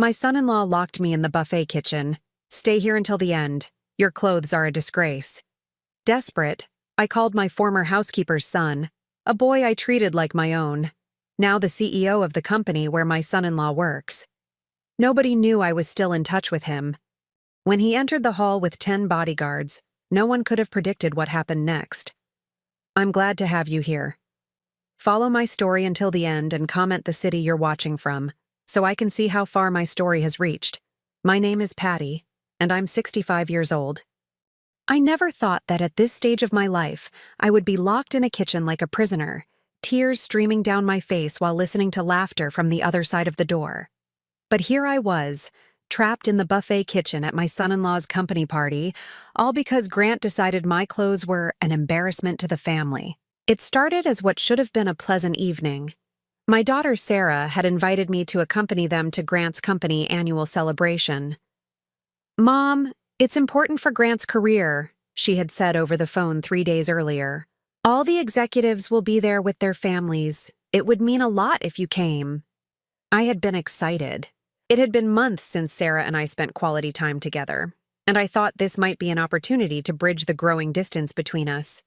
My son-in-law locked me in the buffet kitchen. Stay here until the end. Your clothes are a disgrace. Desperate, I called my former housekeeper's son, a boy I treated like my own, now the CEO of the company where my son-in-law works. Nobody knew I was still in touch with him. When he entered the hall with 10 bodyguards, no one could have predicted what happened next. I'm glad to have you here. Follow my story until the end and comment the city you're watching from, so I can see how far my story has reached. My name is Patty, and I'm 65 years old. I never thought that at this stage of my life, I would be locked in a kitchen like a prisoner, tears streaming down my face while listening to laughter from the other side of the door. But here I was, trapped in the buffet kitchen at my son-in-law's company party, all because Grant decided my clothes were an embarrassment to the family. It started as what should have been a pleasant evening. My daughter Sarah had invited me to accompany them to Grant's company annual celebration. "Mom, it's important for Grant's career," she had said over the phone 3 days earlier. "All the executives will be there with their families. It would mean a lot if you came." I had been excited. It had been months since Sarah and I spent quality time together, and I thought this might be an opportunity to bridge the growing distance between us.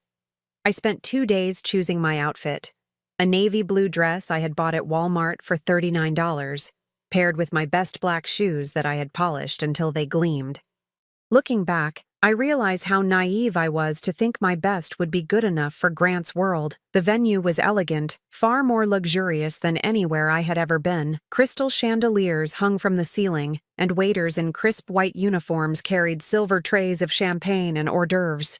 I spent 2 days choosing my outfit, a navy blue dress I had bought at Walmart for $39, paired with my best black shoes that I had polished until they gleamed. Looking back, I realize how naive I was to think my best would be good enough for Grant's world. The venue was elegant, far more luxurious than anywhere I had ever been. Crystal chandeliers hung from the ceiling, and waiters in crisp white uniforms carried silver trays of champagne and hors d'oeuvres.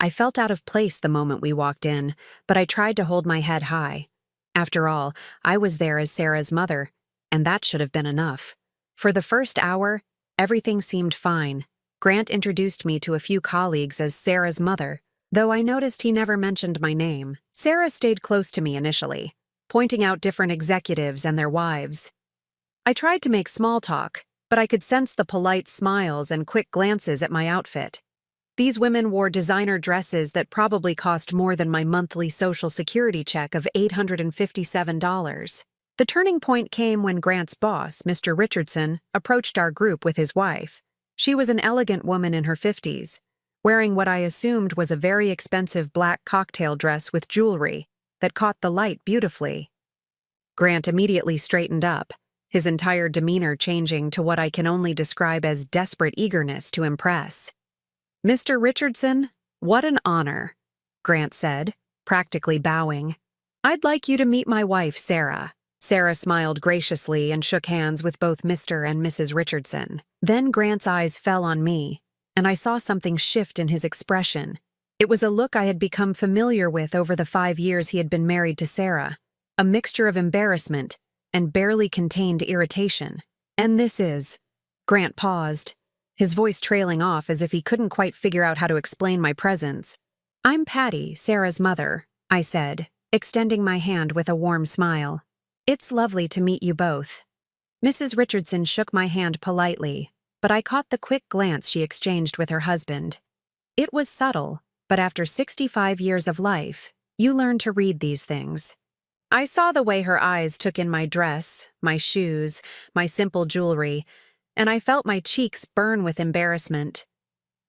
I felt out of place the moment we walked in, but I tried to hold my head high. After all, I was there as Sarah's mother, and that should have been enough. For the first hour, everything seemed fine. Grant introduced me to a few colleagues as Sarah's mother, though I noticed he never mentioned my name. Sarah stayed close to me initially, pointing out different executives and their wives. I tried to make small talk, but I could sense the polite smiles and quick glances at my outfit. These women wore designer dresses that probably cost more than my monthly Social Security check of $857. The turning point came when Grant's boss, Mr. Richardson, approached our group with his wife. She was an elegant woman in her 50s, wearing what I assumed was a very expensive black cocktail dress with jewelry that caught the light beautifully. Grant immediately straightened up, his entire demeanor changing to what I can only describe as desperate eagerness to impress. "Mr. Richardson, what an honor," Grant said, practically bowing. "I'd like you to meet my wife, Sarah." Sarah smiled graciously and shook hands with both Mr. and Mrs. Richardson. Then Grant's eyes fell on me, and I saw something shift in his expression. It was a look I had become familiar with over the 5 years he had been married to Sarah, a mixture of embarrassment and barely contained irritation. "And this is—" Grant paused, his voice trailing off as if he couldn't quite figure out how to explain my presence. "I'm Patty, Sarah's mother," I said, extending my hand with a warm smile. "It's lovely to meet you both." Mrs. Richardson shook my hand politely, but I caught the quick glance she exchanged with her husband. It was subtle, but after 65 years of life, you learn to read these things. I saw the way her eyes took in my dress, my shoes, my simple jewelry, and I felt my cheeks burn with embarrassment.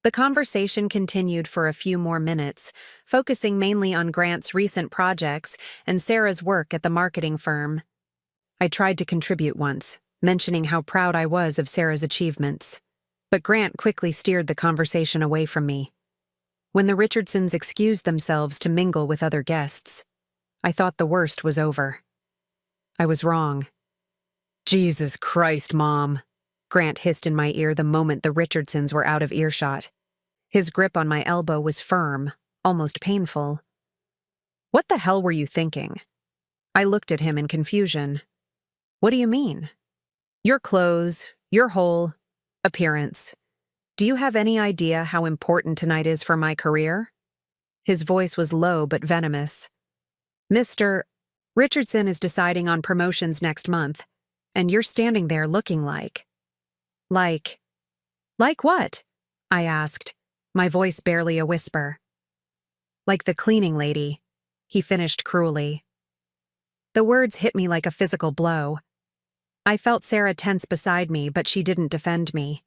The conversation continued for a few more minutes, focusing mainly on Grant's recent projects and Sarah's work at the marketing firm. I tried to contribute once, mentioning how proud I was of Sarah's achievements, but Grant quickly steered the conversation away from me. When the Richardsons excused themselves to mingle with other guests, I thought the worst was over. I was wrong. "Jesus Christ, Mom," Grant hissed in my ear the moment the Richardsons were out of earshot. His grip on my elbow was firm, almost painful. "What the hell were you thinking?" I looked at him in confusion. "What do you mean?" "Your clothes, your whole appearance. Do you have any idea how important tonight is for my career?" His voice was low but venomous. "Mr. Richardson is deciding on promotions next month, and you're standing there looking like—" "Like what?" I asked, my voice barely a whisper. "Like the cleaning lady," he finished cruelly. The words hit me like a physical blow. I felt Sarah tense beside me, but she didn't defend me.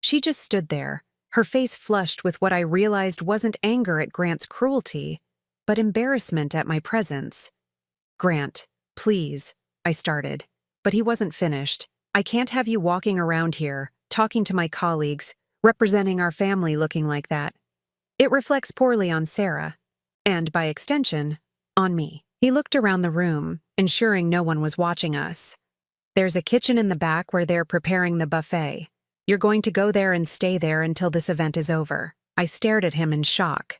She just stood there, her face flushed with what I realized wasn't anger at Grant's cruelty, but embarrassment at my presence. "Grant, please," I started, but he wasn't finished. "I can't have you walking around here, talking to my colleagues, representing our family looking like that. It reflects poorly on Sarah, and by extension, on me." He looked around the room, ensuring no one was watching us. "There's a kitchen in the back where they're preparing the buffet. You're going to go there and stay there until this event is over." I stared at him in shock.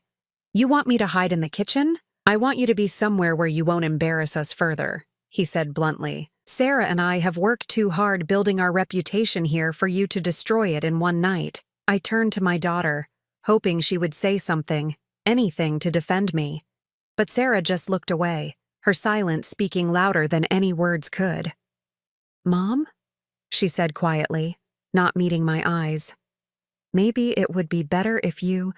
"You want me to hide in the kitchen? I want you to be somewhere where you won't embarrass us further," he said bluntly. "Sarah and I have worked too hard building our reputation here for you to destroy it in one night." I turned to my daughter, hoping she would say something, anything to defend me. But Sarah just looked away, her silence speaking louder than any words could. "Mom?" she said quietly, not meeting my eyes. "Maybe it would be better if you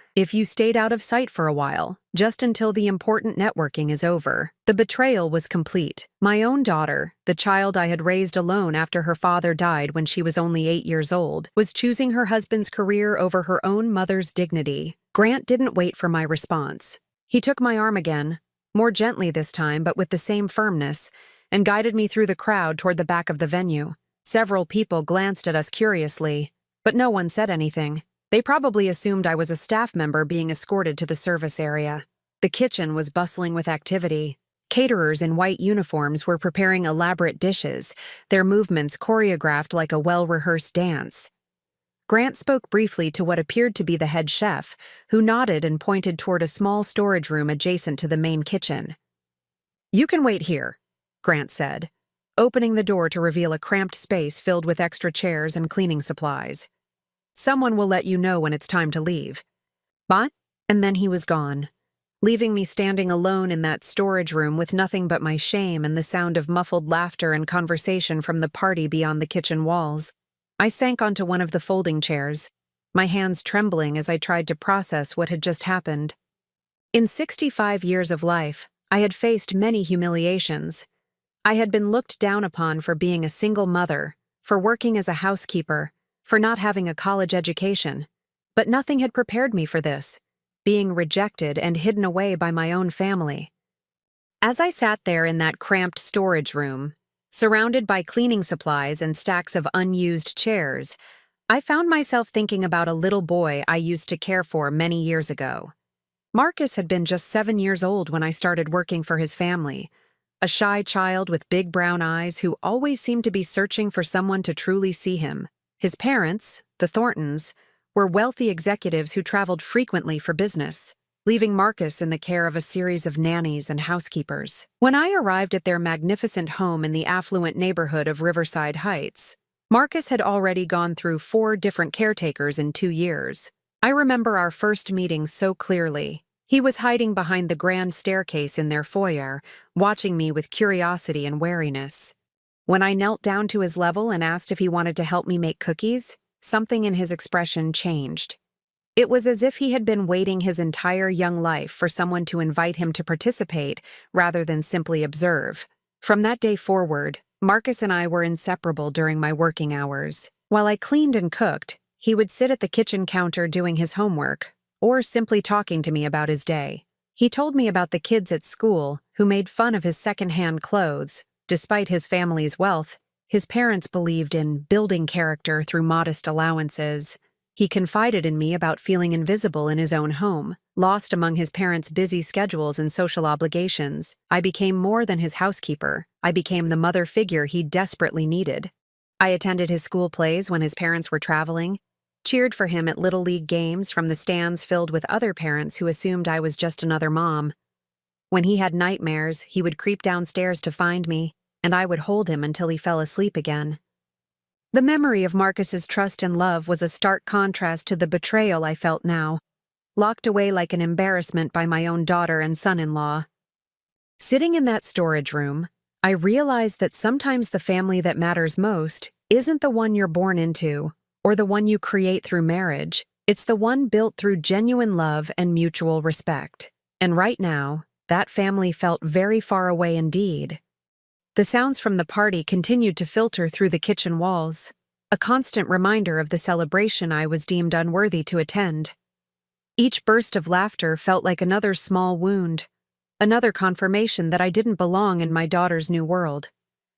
stayed out of sight for a while, just until the important networking is over." The betrayal was complete. My own daughter, the child I had raised alone after her father died when she was only 8 years old, was choosing her husband's career over her own mother's dignity. Grant didn't wait for my response. He took my arm again, more gently this time but with the same firmness, and guided me through the crowd toward the back of the venue. Several people glanced at us curiously, but no one said anything. They probably assumed I was a staff member being escorted to the service area. The kitchen was bustling with activity. Caterers in white uniforms were preparing elaborate dishes, their movements choreographed like a well-rehearsed dance. Grant spoke briefly to what appeared to be the head chef, who nodded and pointed toward a small storage room adjacent to the main kitchen. "You can wait here," Grant said, opening the door to reveal a cramped space filled with extra chairs and cleaning supplies. "Someone will let you know when it's time to leave." But, and then he was gone, leaving me standing alone in that storage room with nothing but my shame and the sound of muffled laughter and conversation from the party beyond the kitchen walls. I sank onto one of the folding chairs, my hands trembling as I tried to process what had just happened. In 65 years of life, I had faced many humiliations. I had been looked down upon for being a single mother, for working as a housekeeper, for not having a college education. But nothing had prepared me for this, being rejected and hidden away by my own family. As I sat there in that cramped storage room, surrounded by cleaning supplies and stacks of unused chairs, I found myself thinking about a little boy I used to care for many years ago. Marcus had been just 7 years old when I started working for his family, a shy child with big brown eyes who always seemed to be searching for someone to truly see him. His parents, the Thorntons, were wealthy executives who traveled frequently for business, leaving Marcus in the care of a series of nannies and housekeepers. When I arrived at their magnificent home in the affluent neighborhood of Riverside Heights, Marcus had already gone through 4 different caretakers in 2 years. I remember our first meeting so clearly. He was hiding behind the grand staircase in their foyer, watching me with curiosity and wariness. When I knelt down to his level and asked if he wanted to help me make cookies, something in his expression changed. It was as if he had been waiting his entire young life for someone to invite him to participate rather than simply observe. From that day forward, Marcus and I were inseparable during my working hours. While I cleaned and cooked, he would sit at the kitchen counter doing his homework, or simply talking to me about his day. He told me about the kids at school who made fun of his secondhand clothes. Despite his family's wealth, his parents believed in building character through modest allowances. He confided in me about feeling invisible in his own home, lost among his parents' busy schedules and social obligations. I became more than his housekeeper. I became the mother figure he desperately needed. I attended his school plays when his parents were traveling, cheered for him at Little League games from the stands filled with other parents who assumed I was just another mom. When he had nightmares, he would creep downstairs to find me, and I would hold him until he fell asleep again. The memory of Marcus's trust and love was a stark contrast to the betrayal I felt now, locked away like an embarrassment by my own daughter and son-in-law. Sitting in that storage room, I realized that sometimes the family that matters most isn't the one you're born into, or the one you create through marriage. It's the one built through genuine love and mutual respect. And right now, that family felt very far away indeed. The sounds from the party continued to filter through the kitchen walls, a constant reminder of the celebration I was deemed unworthy to attend. Each burst of laughter felt like another small wound, another confirmation that I didn't belong in my daughter's new world.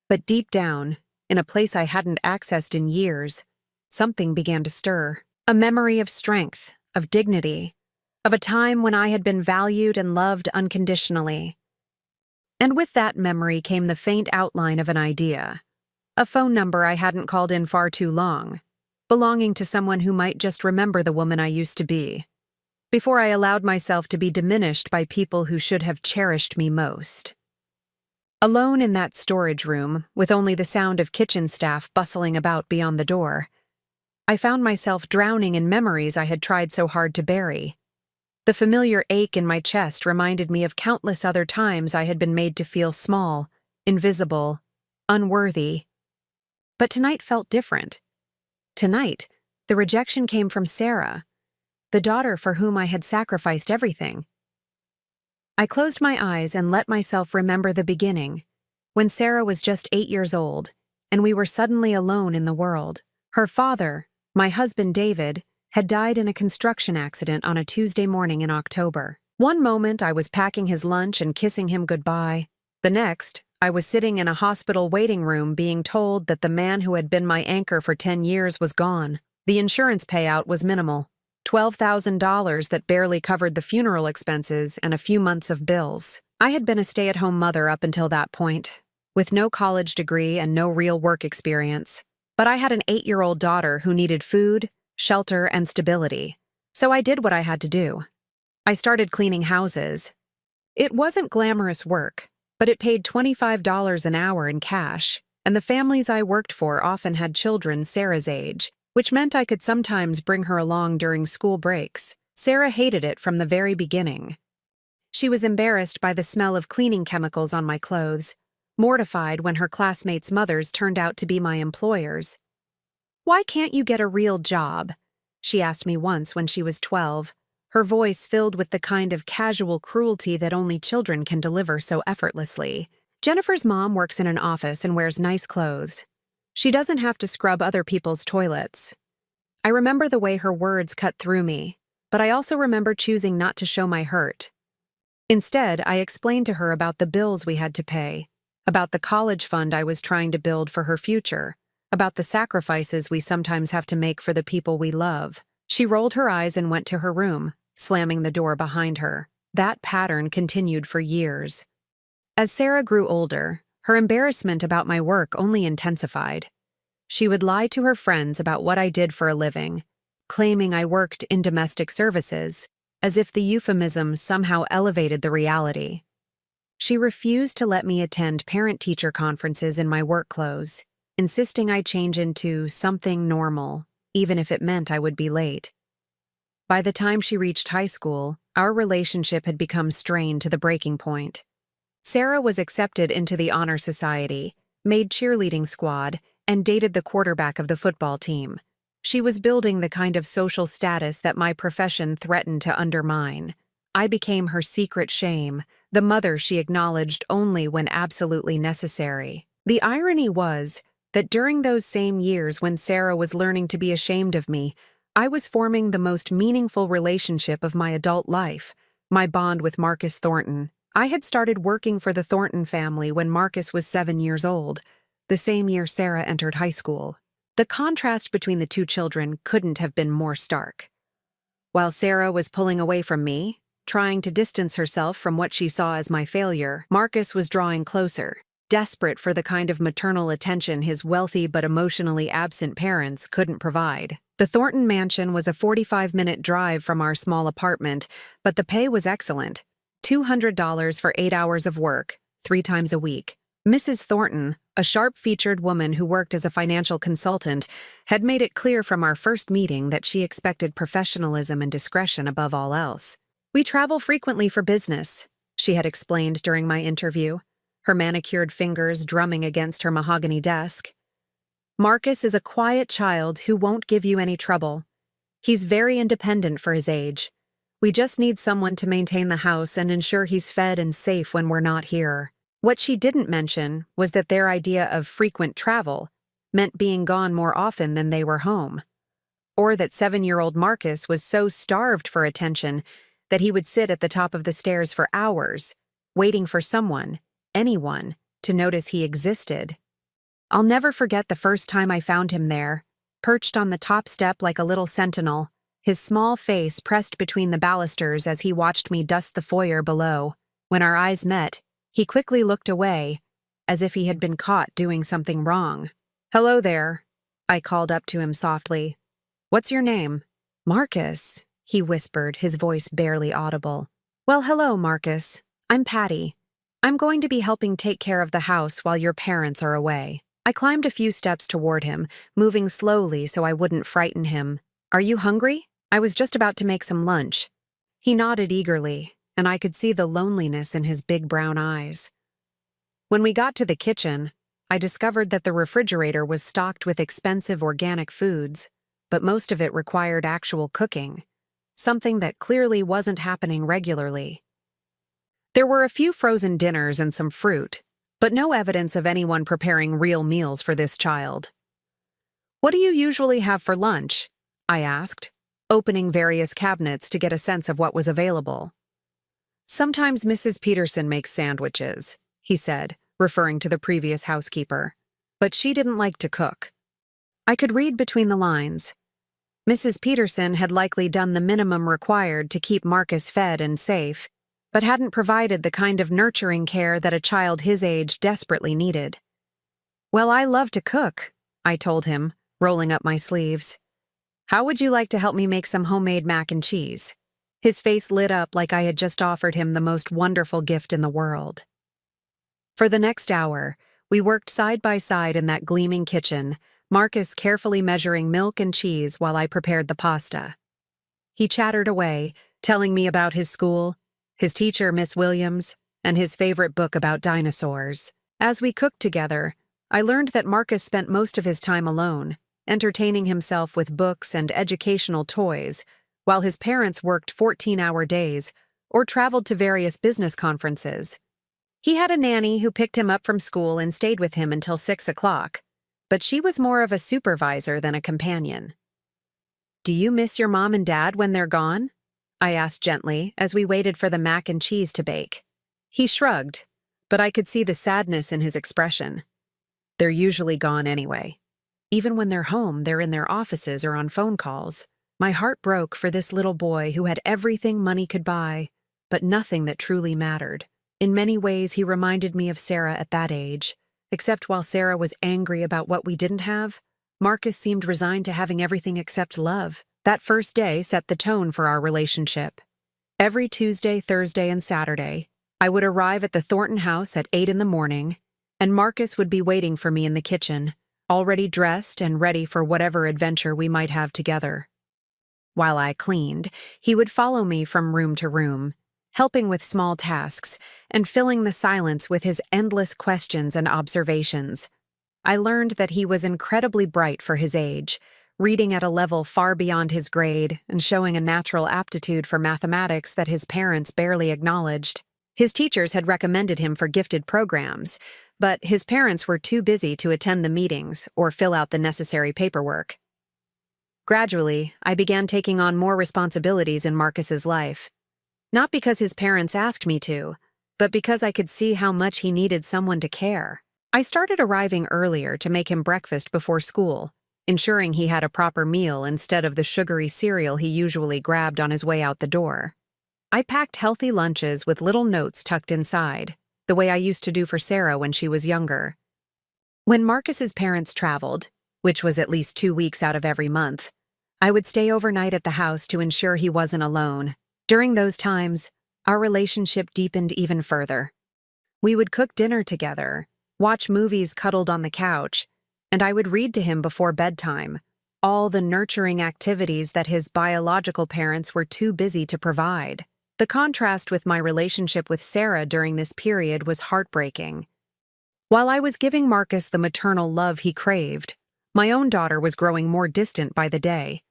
But deep down, in a place I hadn't accessed in years, something began to stir. A memory of strength, of dignity, of a time when I had been valued and loved unconditionally. And with that memory came the faint outline of an idea. A phone number I hadn't called in far too long, belonging to someone who might just remember the woman I used to be, before I allowed myself to be diminished by people who should have cherished me most. Alone in that storage room, with only the sound of kitchen staff bustling about beyond the door, I found myself drowning in memories I had tried so hard to bury. The familiar ache in my chest reminded me of countless other times I had been made to feel small, invisible, unworthy. But tonight felt different. Tonight, the rejection came from Sarah, the daughter for whom I had sacrificed everything. I closed my eyes and let myself remember the beginning, when Sarah was just 8 years old, and we were suddenly alone in the world. Her father, my husband David, had died in a construction accident on a Tuesday morning in October. One moment I was packing his lunch and kissing him goodbye. The next, I was sitting in a hospital waiting room being told that the man who had been my anchor for 10 years was gone. The insurance payout was minimal, $12,000 that barely covered the funeral expenses and a few months of bills. I had been a stay-at-home mother up until that point, with no college degree and no real work experience. But I had an 8-year-old daughter who needed food, shelter, and stability, so I did what I had to do. I started cleaning houses. It wasn't glamorous work, but it paid $25 an hour in cash, and the families I worked for often had children Sarah's age, which meant I could sometimes bring her along during school breaks. Sarah hated it from the very beginning. She was embarrassed by the smell of cleaning chemicals on my clothes, mortified when her classmates' mothers turned out to be my employers. "Why can't you get a real job?" she asked me once when she was 12, her voice filled with the kind of casual cruelty that only children can deliver so effortlessly. Jennifer's mom works in an office and wears nice clothes. She doesn't have to scrub other people's toilets. I remember the way her words cut through me, but I also remember choosing not to show my hurt. Instead, I explained to her about the bills we had to pay, about the college fund I was trying to build for her future, about the sacrifices we sometimes have to make for the people we love. She rolled her eyes and went to her room, slamming the door behind her. That pattern continued for years. As Sarah grew older, her embarrassment about my work only intensified. She would lie to her friends about what I did for a living, claiming I worked in domestic services, as if the euphemism somehow elevated the reality. She refused to let me attend parent-teacher conferences in my work clothes, insisting I change into something normal, even if it meant I would be late. By the time she reached high school, our relationship had become strained to the breaking point. Sarah was accepted into the honor society, made cheerleading squad, and dated the quarterback of the football team. She was building the kind of social status that my profession threatened to undermine. I became her secret shame, the mother she acknowledged only when absolutely necessary. The irony was that during those same years when Sarah was learning to be ashamed of me, I was forming the most meaningful relationship of my adult life, my bond with Marcus Thornton. I had started working for the Thornton family when Marcus was 7 years old, the same year Sarah entered high school. The contrast between the two children couldn't have been more stark. While Sarah was pulling away from me, trying to distance herself from what she saw as my failure, Marcus was drawing closer, desperate for the kind of maternal attention his wealthy but emotionally absent parents couldn't provide. The Thornton mansion was a 45-minute drive from our small apartment, but the pay was excellent. $200 for 8 hours of work, 3 times a week. Mrs. Thornton, a sharp-featured woman who worked as a financial consultant, had made it clear from our first meeting that she expected professionalism and discretion above all else. "We travel frequently for business," she had explained during my interview, her manicured fingers drumming against her mahogany desk. "Marcus is a quiet child who won't give you any trouble. He's very independent for his age. We just need someone to maintain the house and ensure he's fed and safe when we're not here." What she didn't mention was that their idea of frequent travel meant being gone more often than they were home, or that 7-year-old Marcus was so starved for attention that he would sit at the top of the stairs for hours, waiting for someone, anyone, to notice he existed. I'll never forget the first time I found him there, perched on the top step like a little sentinel, his small face pressed between the balusters as he watched me dust the foyer below. When our eyes met, he quickly looked away, as if he had been caught doing something wrong. "Hello there," I called up to him softly. "What's your name?" "Marcus," he whispered, his voice barely audible. "Well, hello, Marcus. I'm Patty. I'm going to be helping take care of the house while your parents are away." I climbed a few steps toward him, moving slowly so I wouldn't frighten him. "Are you hungry? I was just about to make some lunch." He nodded eagerly, and I could see the loneliness in his big brown eyes. When we got to the kitchen, I discovered that the refrigerator was stocked with expensive organic foods, but most of it required actual cooking, something that clearly wasn't happening regularly. There were a few frozen dinners and some fruit, but no evidence of anyone preparing real meals for this child. "What do you usually have for lunch?" I asked, opening various cabinets to get a sense of what was available. "Sometimes Mrs. Peterson makes sandwiches," he said, referring to the previous housekeeper. "But she didn't like to cook." I could read between the lines. Mrs. Peterson had likely done the minimum required to keep Marcus fed and safe, but hadn't provided the kind of nurturing care that a child his age desperately needed. "Well, I love to cook," I told him, rolling up my sleeves. "How would you like to help me make some homemade mac and cheese?" His face lit up like I had just offered him the most wonderful gift in the world. For the next hour, we worked side by side in that gleaming kitchen, Marcus carefully measuring milk and cheese while I prepared the pasta. He chattered away, telling me about his school, his teacher, Miss Williams, and his favorite book about dinosaurs. As we cooked together, I learned that Marcus spent most of his time alone, entertaining himself with books and educational toys, while his parents worked 14-hour days or traveled to various business conferences. He had a nanny who picked him up from school and stayed with him until 6 o'clock, but she was more of a supervisor than a companion. "Do you miss your mom and dad when they're gone?" I asked gently as we waited for the mac and cheese to bake. He shrugged, but I could see the sadness in his expression. "They're usually gone anyway. Even when they're home, they're in their offices or on phone calls." My heart broke for this little boy who had everything money could buy, but nothing that truly mattered. In many ways, he reminded me of Sarah at that age, except while Sarah was angry about what we didn't have, Marcus seemed resigned to having everything except love. That first day set the tone for our relationship. Every Tuesday, Thursday, and Saturday, I would arrive at the Thornton house at 8 in the morning, and Marcus would be waiting for me in the kitchen, already dressed and ready for whatever adventure we might have together. While I cleaned, he would follow me from room to room, helping with small tasks and filling the silence with his endless questions and observations. I learned that he was incredibly bright for his age, reading at a level far beyond his grade and showing a natural aptitude for mathematics that his parents barely acknowledged. His teachers had recommended him for gifted programs, but his parents were too busy to attend the meetings or fill out the necessary paperwork. Gradually, I began taking on more responsibilities in Marcus's life. Not because his parents asked me to, but because I could see how much he needed someone to care. I started arriving earlier to make him breakfast before school, ensuring he had a proper meal instead of the sugary cereal he usually grabbed on his way out the door. I packed healthy lunches with little notes tucked inside, the way I used to do for Sarah when she was younger. When Marcus's parents traveled, which was at least 2 weeks out of every month, I would stay overnight at the house to ensure he wasn't alone. During those times, our relationship deepened even further. We would cook dinner together, watch movies cuddled on the couch, and I would read to him before bedtime, all the nurturing activities that his biological parents were too busy to provide. The contrast with my relationship with Sarah during this period was heartbreaking. While I was giving Marcus the maternal love he craved, my own daughter was growing more distant by the day.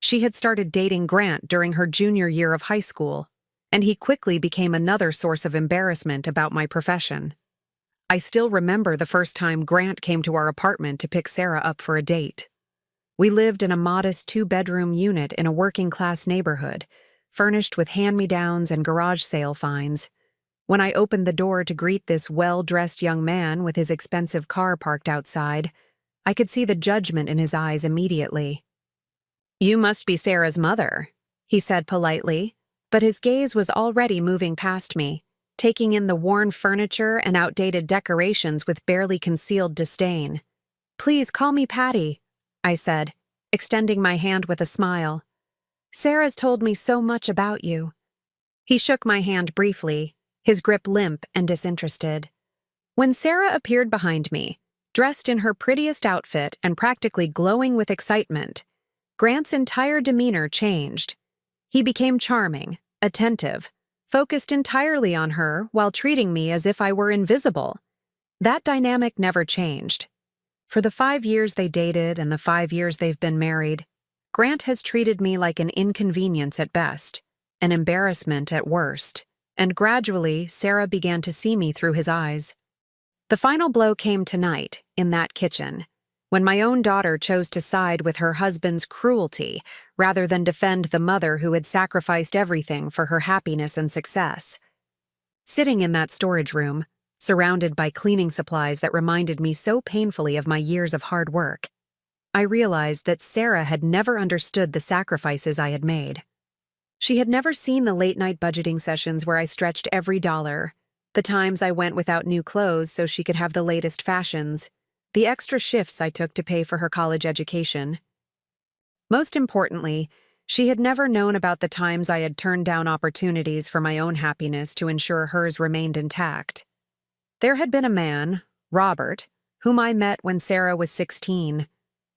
She had started dating Grant during her junior year of high school, and he quickly became another source of embarrassment about my profession. I still remember the first time Grant came to our apartment to pick Sarah up for a date. We lived in a modest 2-bedroom unit in a working-class neighborhood, furnished with hand-me-downs and garage sale finds. When I opened the door to greet this well-dressed young man with his expensive car parked outside, I could see the judgment in his eyes immediately. "You must be Sarah's mother," he said politely, but his gaze was already moving past me, taking in the worn furniture and outdated decorations with barely concealed disdain. "Please call me Patty," I said, extending my hand with a smile. "Sarah's told me so much about you." He shook my hand briefly, his grip limp and disinterested. When Sarah appeared behind me, dressed in her prettiest outfit and practically glowing with excitement, Grant's entire demeanor changed. He became charming, attentive, focused entirely on her while treating me as if I were invisible. That dynamic never changed. For the 5 years they dated and the 5 years they've been married, Grant has treated me like an inconvenience at best, an embarrassment at worst, and gradually Sarah began to see me through his eyes. The final blow came tonight, in that kitchen, when my own daughter chose to side with her husband's cruelty rather than defend the mother who had sacrificed everything for her happiness and success. Sitting in that storage room, surrounded by cleaning supplies that reminded me so painfully of my years of hard work, I realized that Sarah had never understood the sacrifices I had made. She had never seen the late-night budgeting sessions where I stretched every dollar, the times I went without new clothes so she could have the latest fashions, the extra shifts I took to pay for her college education. Most importantly, she had never known about the times I had turned down opportunities for my own happiness to ensure hers remained intact. There had been a man, Robert, whom I met when Sarah was 16.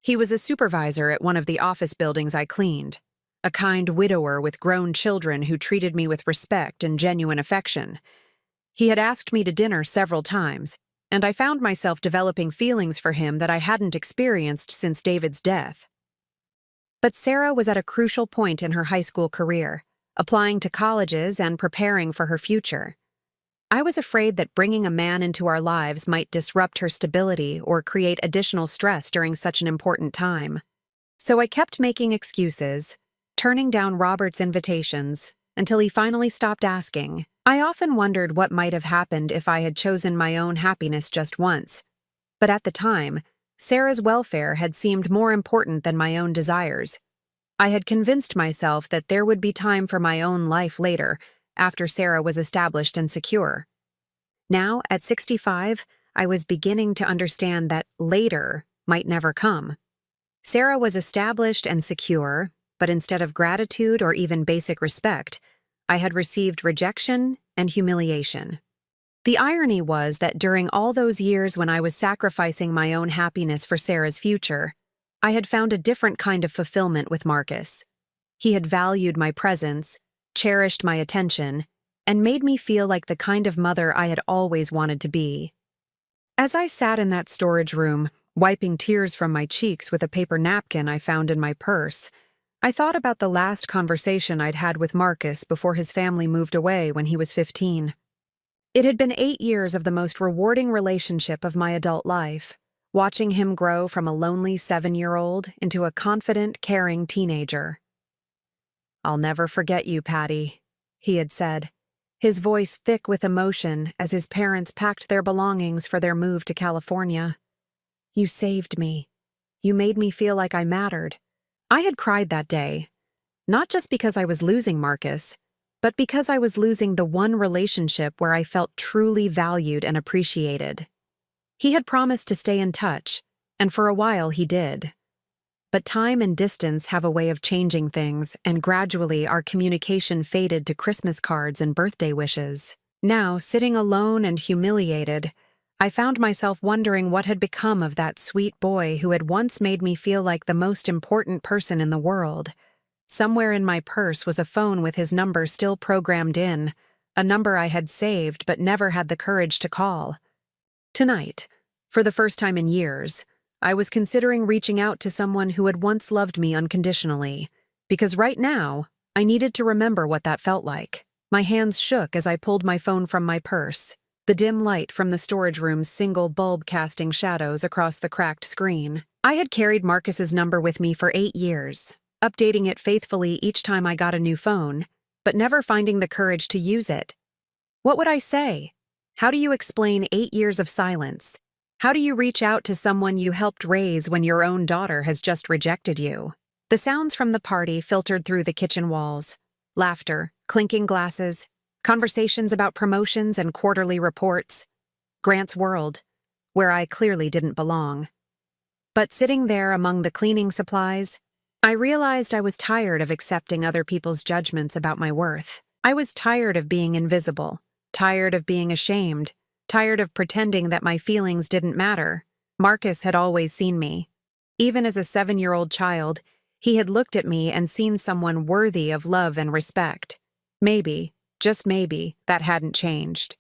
He was a supervisor at one of the office buildings I cleaned, a kind widower with grown children who treated me with respect and genuine affection. He had asked me to dinner several times, and I found myself developing feelings for him that I hadn't experienced since David's death. But Sarah was at a crucial point in her high school career, applying to colleges and preparing for her future. I was afraid that bringing a man into our lives might disrupt her stability or create additional stress during such an important time. So I kept making excuses, turning down Robert's invitations, until he finally stopped asking. I often wondered what might have happened if I had chosen my own happiness just once. But at the time, Sarah's welfare had seemed more important than my own desires. I had convinced myself that there would be time for my own life later, after Sarah was established and secure. Now, at 65, I was beginning to understand that later might never come. Sarah was established and secure, but instead of gratitude or even basic respect, I had received rejection and humiliation. The irony was that during all those years when I was sacrificing my own happiness for Sarah's future, I had found a different kind of fulfillment with Marcus. He had valued my presence, cherished my attention, and made me feel like the kind of mother I had always wanted to be. As I sat in that storage room, wiping tears from my cheeks with a paper napkin I found in my purse, I thought about the last conversation I'd had with Marcus before his family moved away when he was 15. It had been 8 years of the most rewarding relationship of my adult life, watching him grow from a lonely 7-year-old into a confident, caring teenager. "I'll never forget you, Patty," he had said, his voice thick with emotion as his parents packed their belongings for their move to California. "You saved me. You made me feel like I mattered." I had cried that day, not just because I was losing Marcus, but because I was losing the one relationship where I felt truly valued and appreciated. He had promised to stay in touch, and for a while he did. But time and distance have a way of changing things, and gradually our communication faded to Christmas cards and birthday wishes. Now, sitting alone and humiliated, I found myself wondering what had become of that sweet boy who had once made me feel like the most important person in the world. Somewhere in my purse was a phone with his number still programmed in, a number I had saved but never had the courage to call. Tonight, for the first time in years, I was considering reaching out to someone who had once loved me unconditionally, because right now, I needed to remember what that felt like. My hands shook as I pulled my phone from my purse. the dim light from the storage room's single bulb casting shadows across the cracked screen. I had carried Marcus's number with me for 8 years, updating it faithfully each time I got a new phone, but never finding the courage to use it. What would I say? How do you explain 8 years of silence? How do you reach out to someone you helped raise when your own daughter has just rejected you? The sounds from the party filtered through the kitchen walls. Laughter, clinking glasses, conversations about promotions and quarterly reports. Grant's world, where I clearly didn't belong. But sitting there among the cleaning supplies, I realized I was tired of accepting other people's judgments about my worth. I was tired of being invisible, tired of being ashamed, tired of pretending that my feelings didn't matter. Marcus had always seen me. Even as a 7-year-old child, he had looked at me and seen someone worthy of love and respect. Maybe, just maybe, that hadn't changed.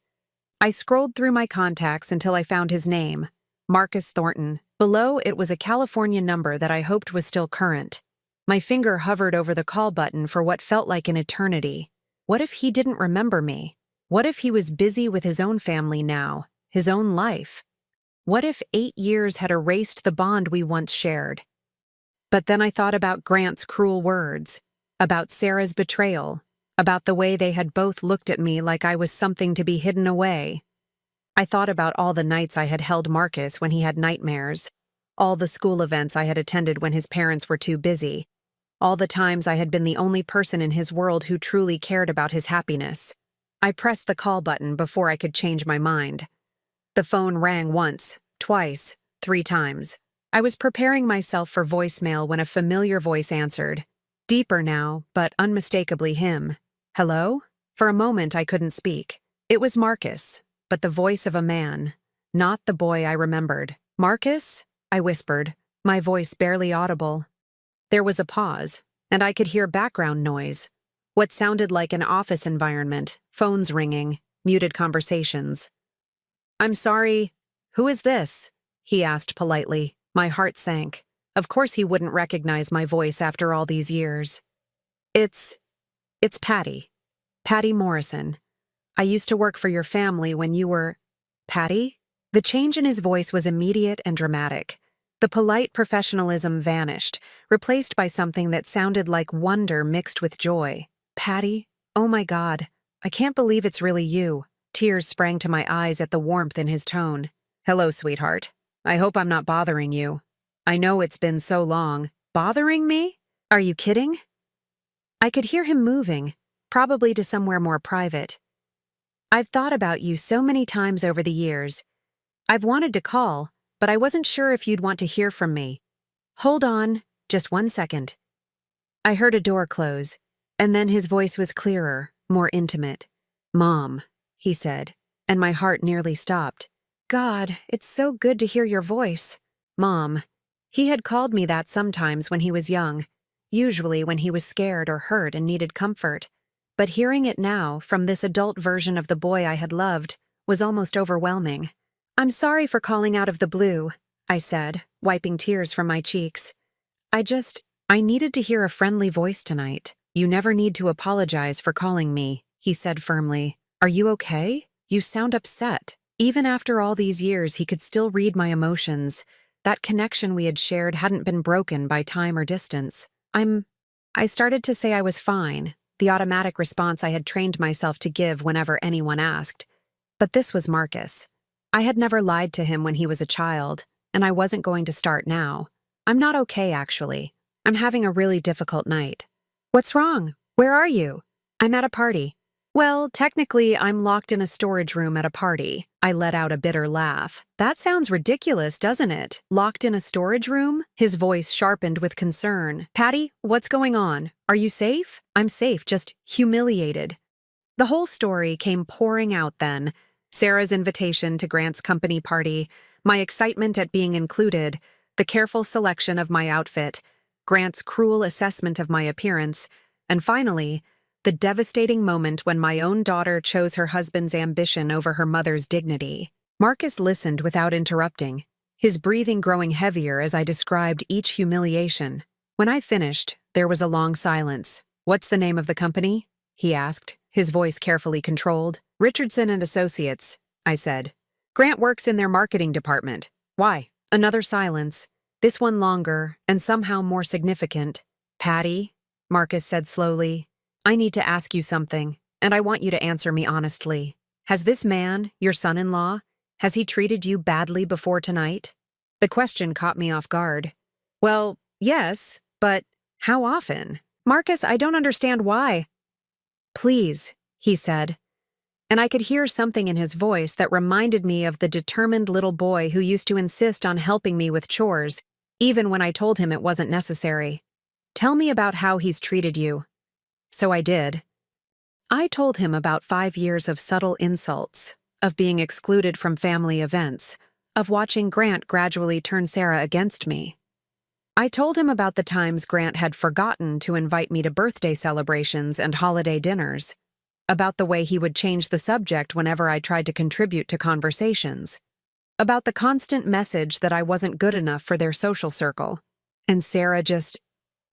I scrolled through my contacts until I found his name, Marcus Thornton. Below, it was a California number that I hoped was still current. My finger hovered over the call button for what felt like an eternity. What if he didn't remember me? What if he was busy with his own family now, his own life? What if 8 years had erased the bond we once shared? But then I thought about Grant's cruel words, about Sarah's betrayal, about the way they had both looked at me like I was something to be hidden away. I thought about all the nights I had held Marcus when he had nightmares, all the school events I had attended when his parents were too busy, all the times I had been the only person in his world who truly cared about his happiness. I pressed the call button before I could change my mind. The phone rang once, twice, 3 times. I was preparing myself for voicemail when a familiar voice answered. Deeper now, but unmistakably him. Hello? For a moment I couldn't speak. It was Marcus, but the voice of a man, not the boy I remembered. Marcus? I whispered, my voice barely audible. There was a pause, and I could hear background noise. What sounded like an office environment, phones ringing, muted conversations. I'm sorry, who is this? He asked politely. My heart sank. Of course he wouldn't recognize my voice after all these years. It's Patty. Patty Morrison. I used to work for your family when you were... Patty? The change in his voice was immediate and dramatic. The polite professionalism vanished, replaced by something that sounded like wonder mixed with joy. Patty? Oh my God. I can't believe it's really you. Tears sprang to my eyes at the warmth in his tone. Hello, sweetheart. I hope I'm not bothering you. I know it's been so long. Bothering me? Are you kidding? I could hear him moving, probably to somewhere more private. I've thought about you so many times over the years. I've wanted to call, but I wasn't sure if you'd want to hear from me. Hold on, just 1 second. I heard a door close, and then his voice was clearer, more intimate. Mom, he said, and my heart nearly stopped. God, it's so good to hear your voice. Mom. He had called me that sometimes when he was young, usually when he was scared or hurt and needed comfort. But hearing it now, from this adult version of the boy I had loved, was almost overwhelming. I'm sorry for calling out of the blue, I said, wiping tears from my cheeks. I needed to hear a friendly voice tonight. You never need to apologize for calling me, he said firmly. Are you okay? You sound upset. Even after all these years, he could still read my emotions. That connection we had shared hadn't been broken by time or distance. I started to say I was fine, the automatic response I had trained myself to give whenever anyone asked. But this was Marcus. I had never lied to him when he was a child, and I wasn't going to start now. I'm not okay, actually. I'm having a really difficult night. What's wrong? Where are you? I'm at a party. Well, technically, I'm locked in a storage room at a party. I let out a bitter laugh. That sounds ridiculous, doesn't it? Locked in a storage room? His voice sharpened with concern. Patty, what's going on? Are you safe? I'm safe, just humiliated. The whole story came pouring out then. Sarah's invitation to Grant's company party, my excitement at being included, the careful selection of my outfit, Grant's cruel assessment of my appearance, and finally, the devastating moment when my own daughter chose her husband's ambition over her mother's dignity. Marcus listened without interrupting, his breathing growing heavier as I described each humiliation. When I finished, there was a long silence. What's the name of the company? He asked, his voice carefully controlled. Richardson and Associates. I said. Grant works in their marketing department. Why? Another silence. This one longer, and somehow more significant. Patty, Marcus said slowly, I need to ask you something, and I want you to answer me honestly. Has this man, your son-in-law, has he treated you badly before tonight? The question caught me off guard. Well, yes, but how often? Marcus, I don't understand why. Please, he said, and I could hear something in his voice that reminded me of the determined little boy who used to insist on helping me with chores, even when I told him it wasn't necessary. Tell me about how he's treated you. So I did. I told him about 5 years of subtle insults, of being excluded from family events, of watching Grant gradually turn Sarah against me. I told him about the times Grant had forgotten to invite me to birthday celebrations and holiday dinners, about the way he would change the subject whenever I tried to contribute to conversations, about the constant message that I wasn't good enough for their social circle. And Sarah just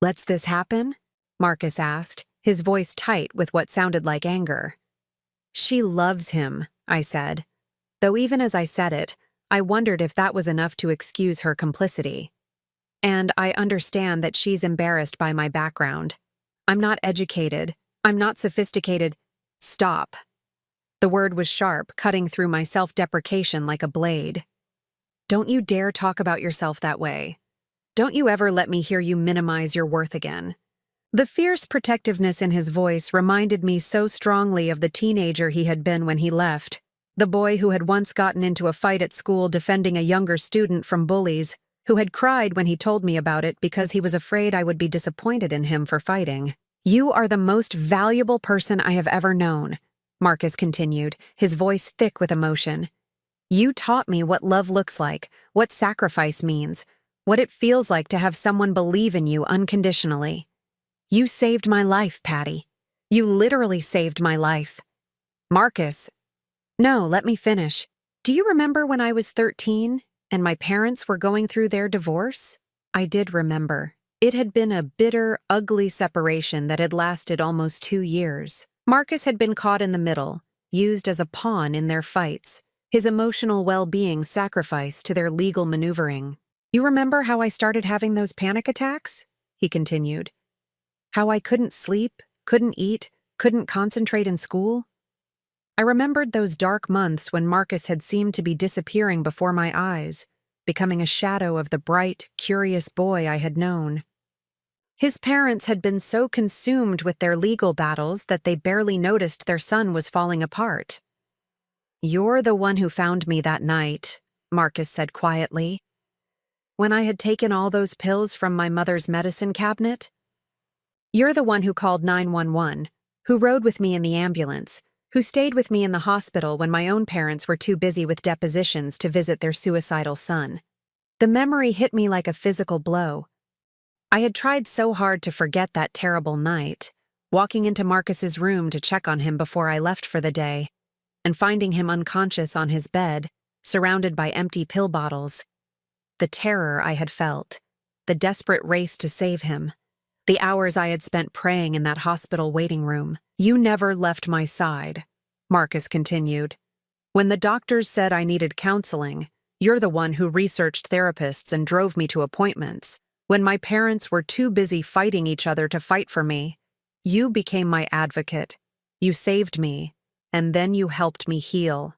lets this happen? Marcus asked, his voice tight with what sounded like anger. She loves him, I said, though even as I said it, I wondered if that was enough to excuse her complicity. And I understand that she's embarrassed by my background. I'm not educated. I'm not sophisticated. Stop. The word was sharp, cutting through my self-deprecation like a blade. Don't you dare talk about yourself that way. Don't you ever let me hear you minimize your worth again. The fierce protectiveness in his voice reminded me so strongly of the teenager he had been when he left, the boy who had once gotten into a fight at school defending a younger student from bullies, who had cried when he told me about it because he was afraid I would be disappointed in him for fighting. You are the most valuable person I have ever known, Marcus continued, his voice thick with emotion. You taught me what love looks like, what sacrifice means, what it feels like to have someone believe in you unconditionally. You saved my life, Patty. You literally saved my life. Marcus. No, let me finish. Do you remember when I was 13 and my parents were going through their divorce? I did remember. It had been a bitter, ugly separation that had lasted almost 2 years. Marcus had been caught in the middle, used as a pawn in their fights, his emotional well-being sacrificed to their legal maneuvering. You remember how I started having those panic attacks? He continued. How I couldn't sleep, couldn't eat, couldn't concentrate in school? I remembered those dark months when Marcus had seemed to be disappearing before my eyes, becoming a shadow of the bright, curious boy I had known. His parents had been so consumed with their legal battles that they barely noticed their son was falling apart. You're the one who found me that night, Marcus said quietly. When I had taken all those pills from my mother's medicine cabinet? You're the one who called 911, who rode with me in the ambulance, who stayed with me in the hospital when my own parents were too busy with depositions to visit their suicidal son. The memory hit me like a physical blow. I had tried so hard to forget that terrible night, walking into Marcus's room to check on him before I left for the day, and finding him unconscious on his bed, surrounded by empty pill bottles. The terror I had felt, the desperate race to save him, the hours I had spent praying in that hospital waiting room. You never left my side, Marcus continued. When the doctors said I needed counseling, you're the one who researched therapists and drove me to appointments. When my parents were too busy fighting each other to fight for me, you became my advocate. You saved me, and then you helped me heal.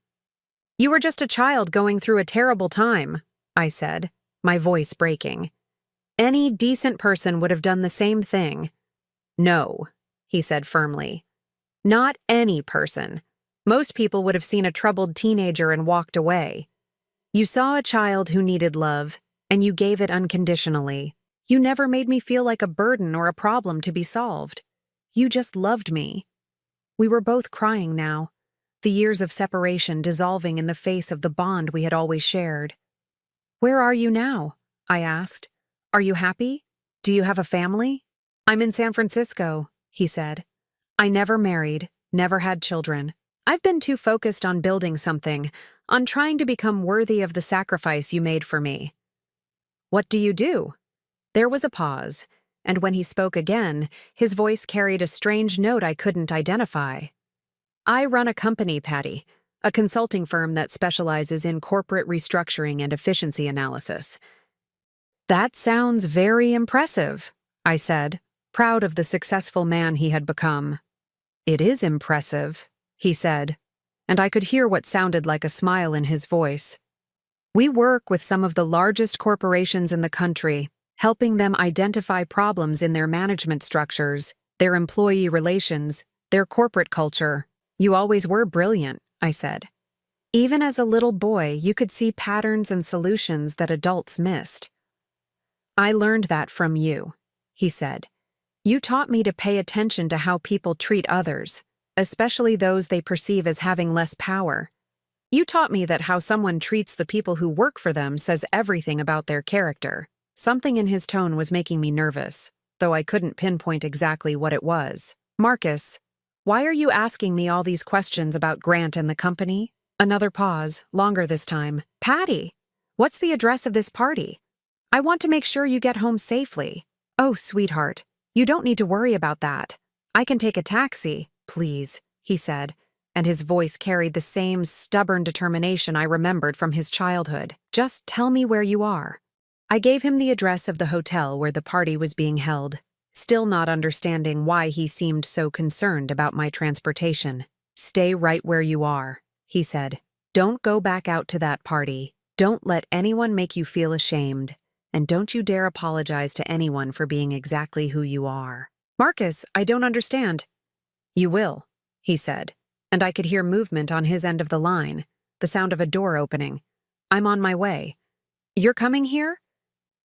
You were just a child going through a terrible time, I said, my voice breaking. Any decent person would have done the same thing. No, he said firmly. Not any person. Most people would have seen a troubled teenager and walked away. You saw a child who needed love, and you gave it unconditionally. You never made me feel like a burden or a problem to be solved. You just loved me. We were both crying now, the years of separation dissolving in the face of the bond we had always shared. Where are you now? I asked. Are you happy? Do you have a family? I'm in San Francisco, he said. I never married, never had children. I've been too focused on building something, on trying to become worthy of the sacrifice you made for me. What do you do? There was a pause, and when he spoke again, his voice carried a strange note I couldn't identify. I run a company, Patty. a consulting firm that specializes in corporate restructuring and efficiency analysis. That sounds very impressive, I said, proud of the successful man he had become. It is impressive, he said, and I could hear what sounded like a smile in his voice. We work with some of the largest corporations in the country, helping them identify problems in their management structures, their employee relations, their corporate culture. You always were brilliant, I said. Even as a little boy, you could see patterns and solutions that adults missed. I learned that from you, he said. You taught me to pay attention to how people treat others, especially those they perceive as having less power. You taught me that how someone treats the people who work for them says everything about their character. Something in his tone was making me nervous, though I couldn't pinpoint exactly what it was. Marcus, why are you asking me all these questions about Grant and the company? Another pause, longer this time. Patty, what's the address of this party? I want to make sure you get home safely. Oh, sweetheart, you don't need to worry about that. I can take a taxi, please, he said, and his voice carried the same stubborn determination I remembered from his childhood. Just tell me where you are. I gave him the address of the hotel where the party was being held, still not understanding why he seemed so concerned about my transportation. Stay right where you are, he said. Don't go back out to that party. Don't let anyone make you feel ashamed. And don't you dare apologize to anyone for being exactly who you are. Marcus, I don't understand. You will, he said, and I could hear movement on his end of the line, the sound of a door opening. I'm on my way. You're coming here?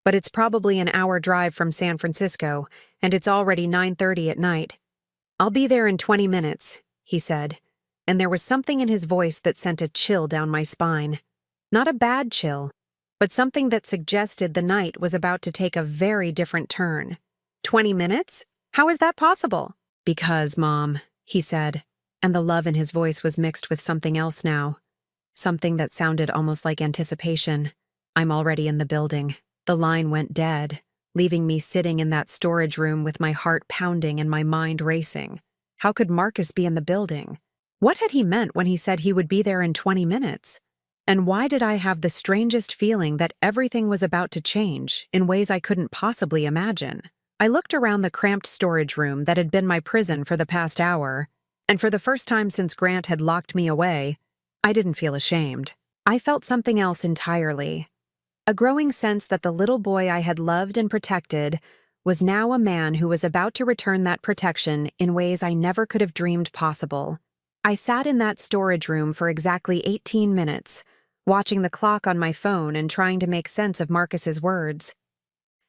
But it's probably an hour drive from San Francisco, and it's already 9:30 at night. I'll be there in 20 minutes, he said, and there was something in his voice that sent a chill down my spine. Not a bad chill, but something that suggested the night was about to take a very different turn. 20 minutes? How is that possible? Because, Mom, he said, and the love in his voice was mixed with something else now. Something that sounded almost like anticipation. I'm already in the building. The line went dead, leaving me sitting in that storage room with my heart pounding and my mind racing. How could Marcus be in the building? What had he meant when he said he would be there in 20 minutes? And why did I have the strangest feeling that everything was about to change in ways I couldn't possibly imagine? I looked around the cramped storage room that had been my prison for the past hour, and for the first time since Grant had locked me away, I didn't feel ashamed. I felt something else entirely. A growing sense that the little boy I had loved and protected was now a man who was about to return that protection in ways I never could have dreamed possible. I sat in that storage room for exactly 18 minutes, watching the clock on my phone and trying to make sense of Marcus's words.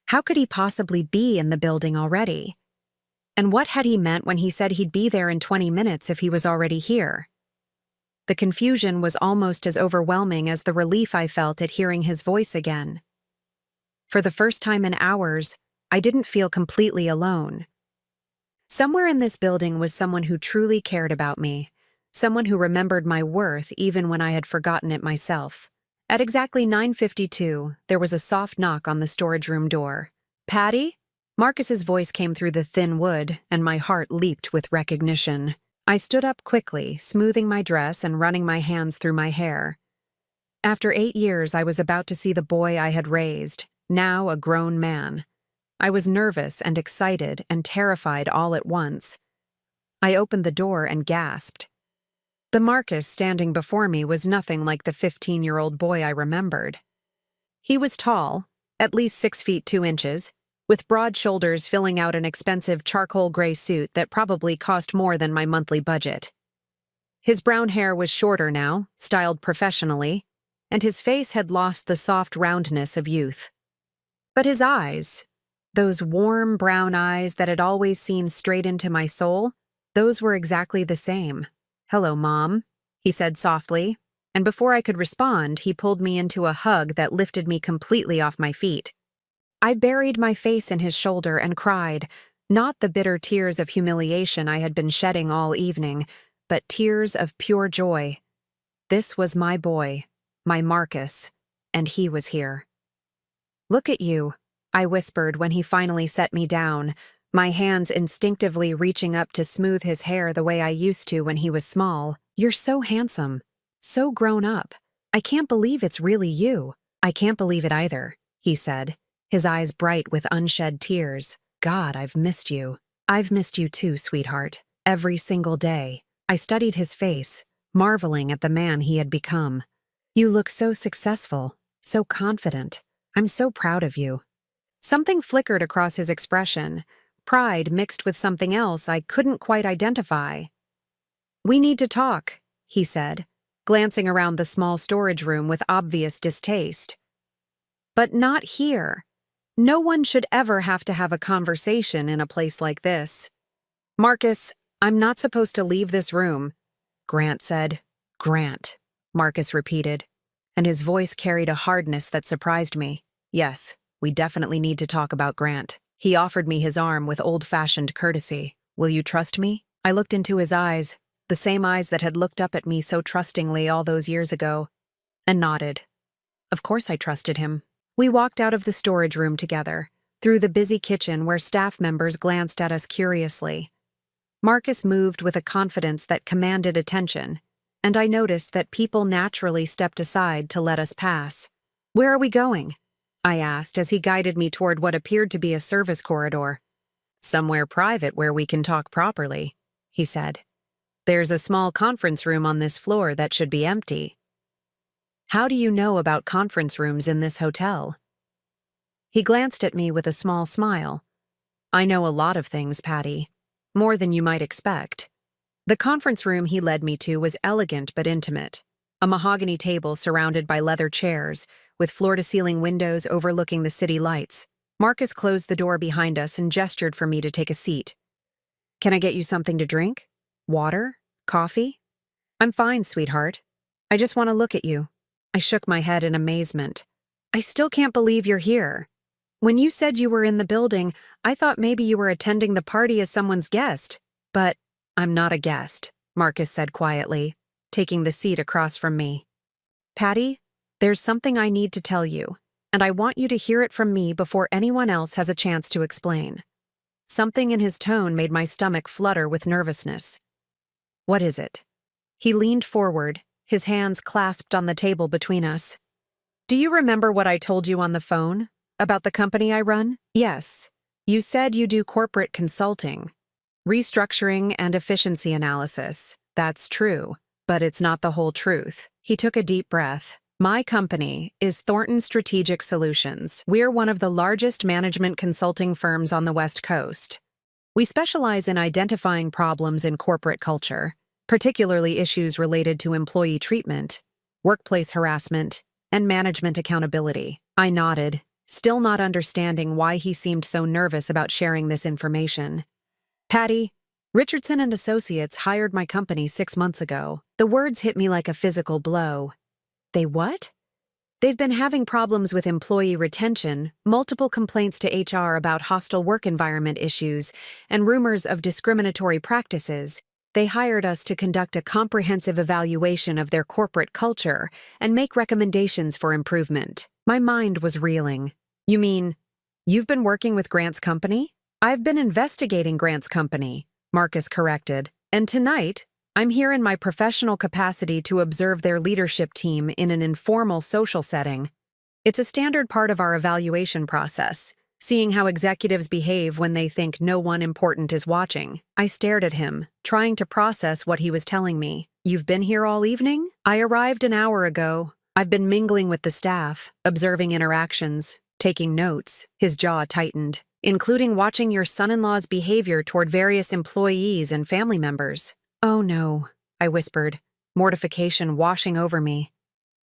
How could he possibly be in the building already? And what had he meant when he said he'd be there in 20 minutes if he was already here? The confusion was almost as overwhelming as the relief I felt at hearing his voice again. For the first time in hours, I didn't feel completely alone. Somewhere in this building was someone who truly cared about me. Someone who remembered my worth even when I had forgotten it myself. At exactly 9:52, there was a soft knock on the storage room door. Patty? Marcus's voice came through the thin wood, and my heart leaped with recognition. I stood up quickly, smoothing my dress and running my hands through my hair. After 8 years, I was about to see the boy I had raised, now a grown man. I was nervous and excited and terrified all at once. I opened the door and gasped. The Marcus standing before me was nothing like the 15-year-old boy I remembered. He was tall, at least 6 feet 2 inches, with broad shoulders filling out an expensive charcoal gray suit that probably cost more than my monthly budget. His brown hair was shorter now, styled professionally, and his face had lost the soft roundness of youth. But his eyes, those warm brown eyes that had always seen straight into my soul, those were exactly the same. "Hello, Mom," he said softly, and before I could respond, he pulled me into a hug that lifted me completely off my feet. I buried my face in his shoulder and cried, not the bitter tears of humiliation I had been shedding all evening, but tears of pure joy. This was my boy, my Marcus, and he was here. "Look at you," I whispered when he finally set me down, my hands instinctively reaching up to smooth his hair the way I used to when he was small. "You're so handsome, So grown up. I can't believe it's really you. I can't believe it either, he said, his eyes bright with unshed tears. God, I've missed you. I've missed you too, sweetheart. Every single day. I studied his face, marveling at the man he had become. You look so successful, so confident. I'm so proud of you. Something flickered across his expression, pride mixed with something else I couldn't quite identify. We need to talk, he said, glancing around the small storage room with obvious distaste. But not here. No one should ever have to have a conversation in a place like this. Marcus, I'm not supposed to leave this room, Grant said. Grant, Marcus repeated, and his voice carried a hardness that surprised me. Yes, we definitely need to talk about Grant. He offered me his arm with old-fashioned courtesy. Will you trust me? I looked into his eyes, the same eyes that had looked up at me so trustingly all those years ago, and nodded. Of course I trusted him. We walked out of the storage room together, through the busy kitchen where staff members glanced at us curiously. Marcus moved with a confidence that commanded attention, and I noticed that people naturally stepped aside to let us pass. Where are we going? I asked as he guided me toward what appeared to be a service corridor. Somewhere private where we can talk properly, he said. There's a small conference room on this floor that should be empty. How do you know about conference rooms in this hotel? He glanced at me with a small smile. I know a lot of things, Patty. More than you might expect. The conference room he led me to was elegant but intimate. A mahogany table surrounded by leather chairs, with floor-to-ceiling windows overlooking the city lights. Marcus closed the door behind us and gestured for me to take a seat. Can I get you something to drink? Water? Coffee? I'm fine, sweetheart. I just want to look at you. I shook my head in amazement. I still can't believe you're here. When you said you were in the building, I thought maybe you were attending the party as someone's guest. But I'm not a guest, Marcus said quietly, taking the seat across from me. Patty, there's something I need to tell you, and I want you to hear it from me before anyone else has a chance to explain. Something in his tone made my stomach flutter with nervousness. What is it? He leaned forward, his hands clasped on the table between us. Do you remember what I told you on the phone? About the company I run? Yes. You said you do corporate consulting, restructuring and efficiency analysis. That's true, but it's not the whole truth. He took a deep breath. My company is Thornton Strategic Solutions. We're one of the largest management consulting firms on the West Coast. We specialize in identifying problems in corporate culture, particularly issues related to employee treatment, workplace harassment, and management accountability. I nodded, still not understanding why he seemed so nervous about sharing this information. Patty, Richardson and Associates hired my company 6 months ago. The words hit me like a physical blow. They what? They've been having problems with employee retention, multiple complaints to HR about hostile work environment issues, and rumors of discriminatory practices. They hired us to conduct a comprehensive evaluation of their corporate culture and make recommendations for improvement. My mind was reeling. You mean, you've been working with Grant's company? I've been investigating Grant's company, Marcus corrected, and tonight, I'm here in my professional capacity to observe their leadership team in an informal social setting. It's a standard part of our evaluation process, seeing how executives behave when they think no one important is watching. I stared at him, trying to process what he was telling me. You've been here all evening? I arrived an hour ago. I've been mingling with the staff, observing interactions, taking notes. His jaw tightened, including watching your son-in-law's behavior toward various employees and family members. Oh no, I whispered, mortification washing over me.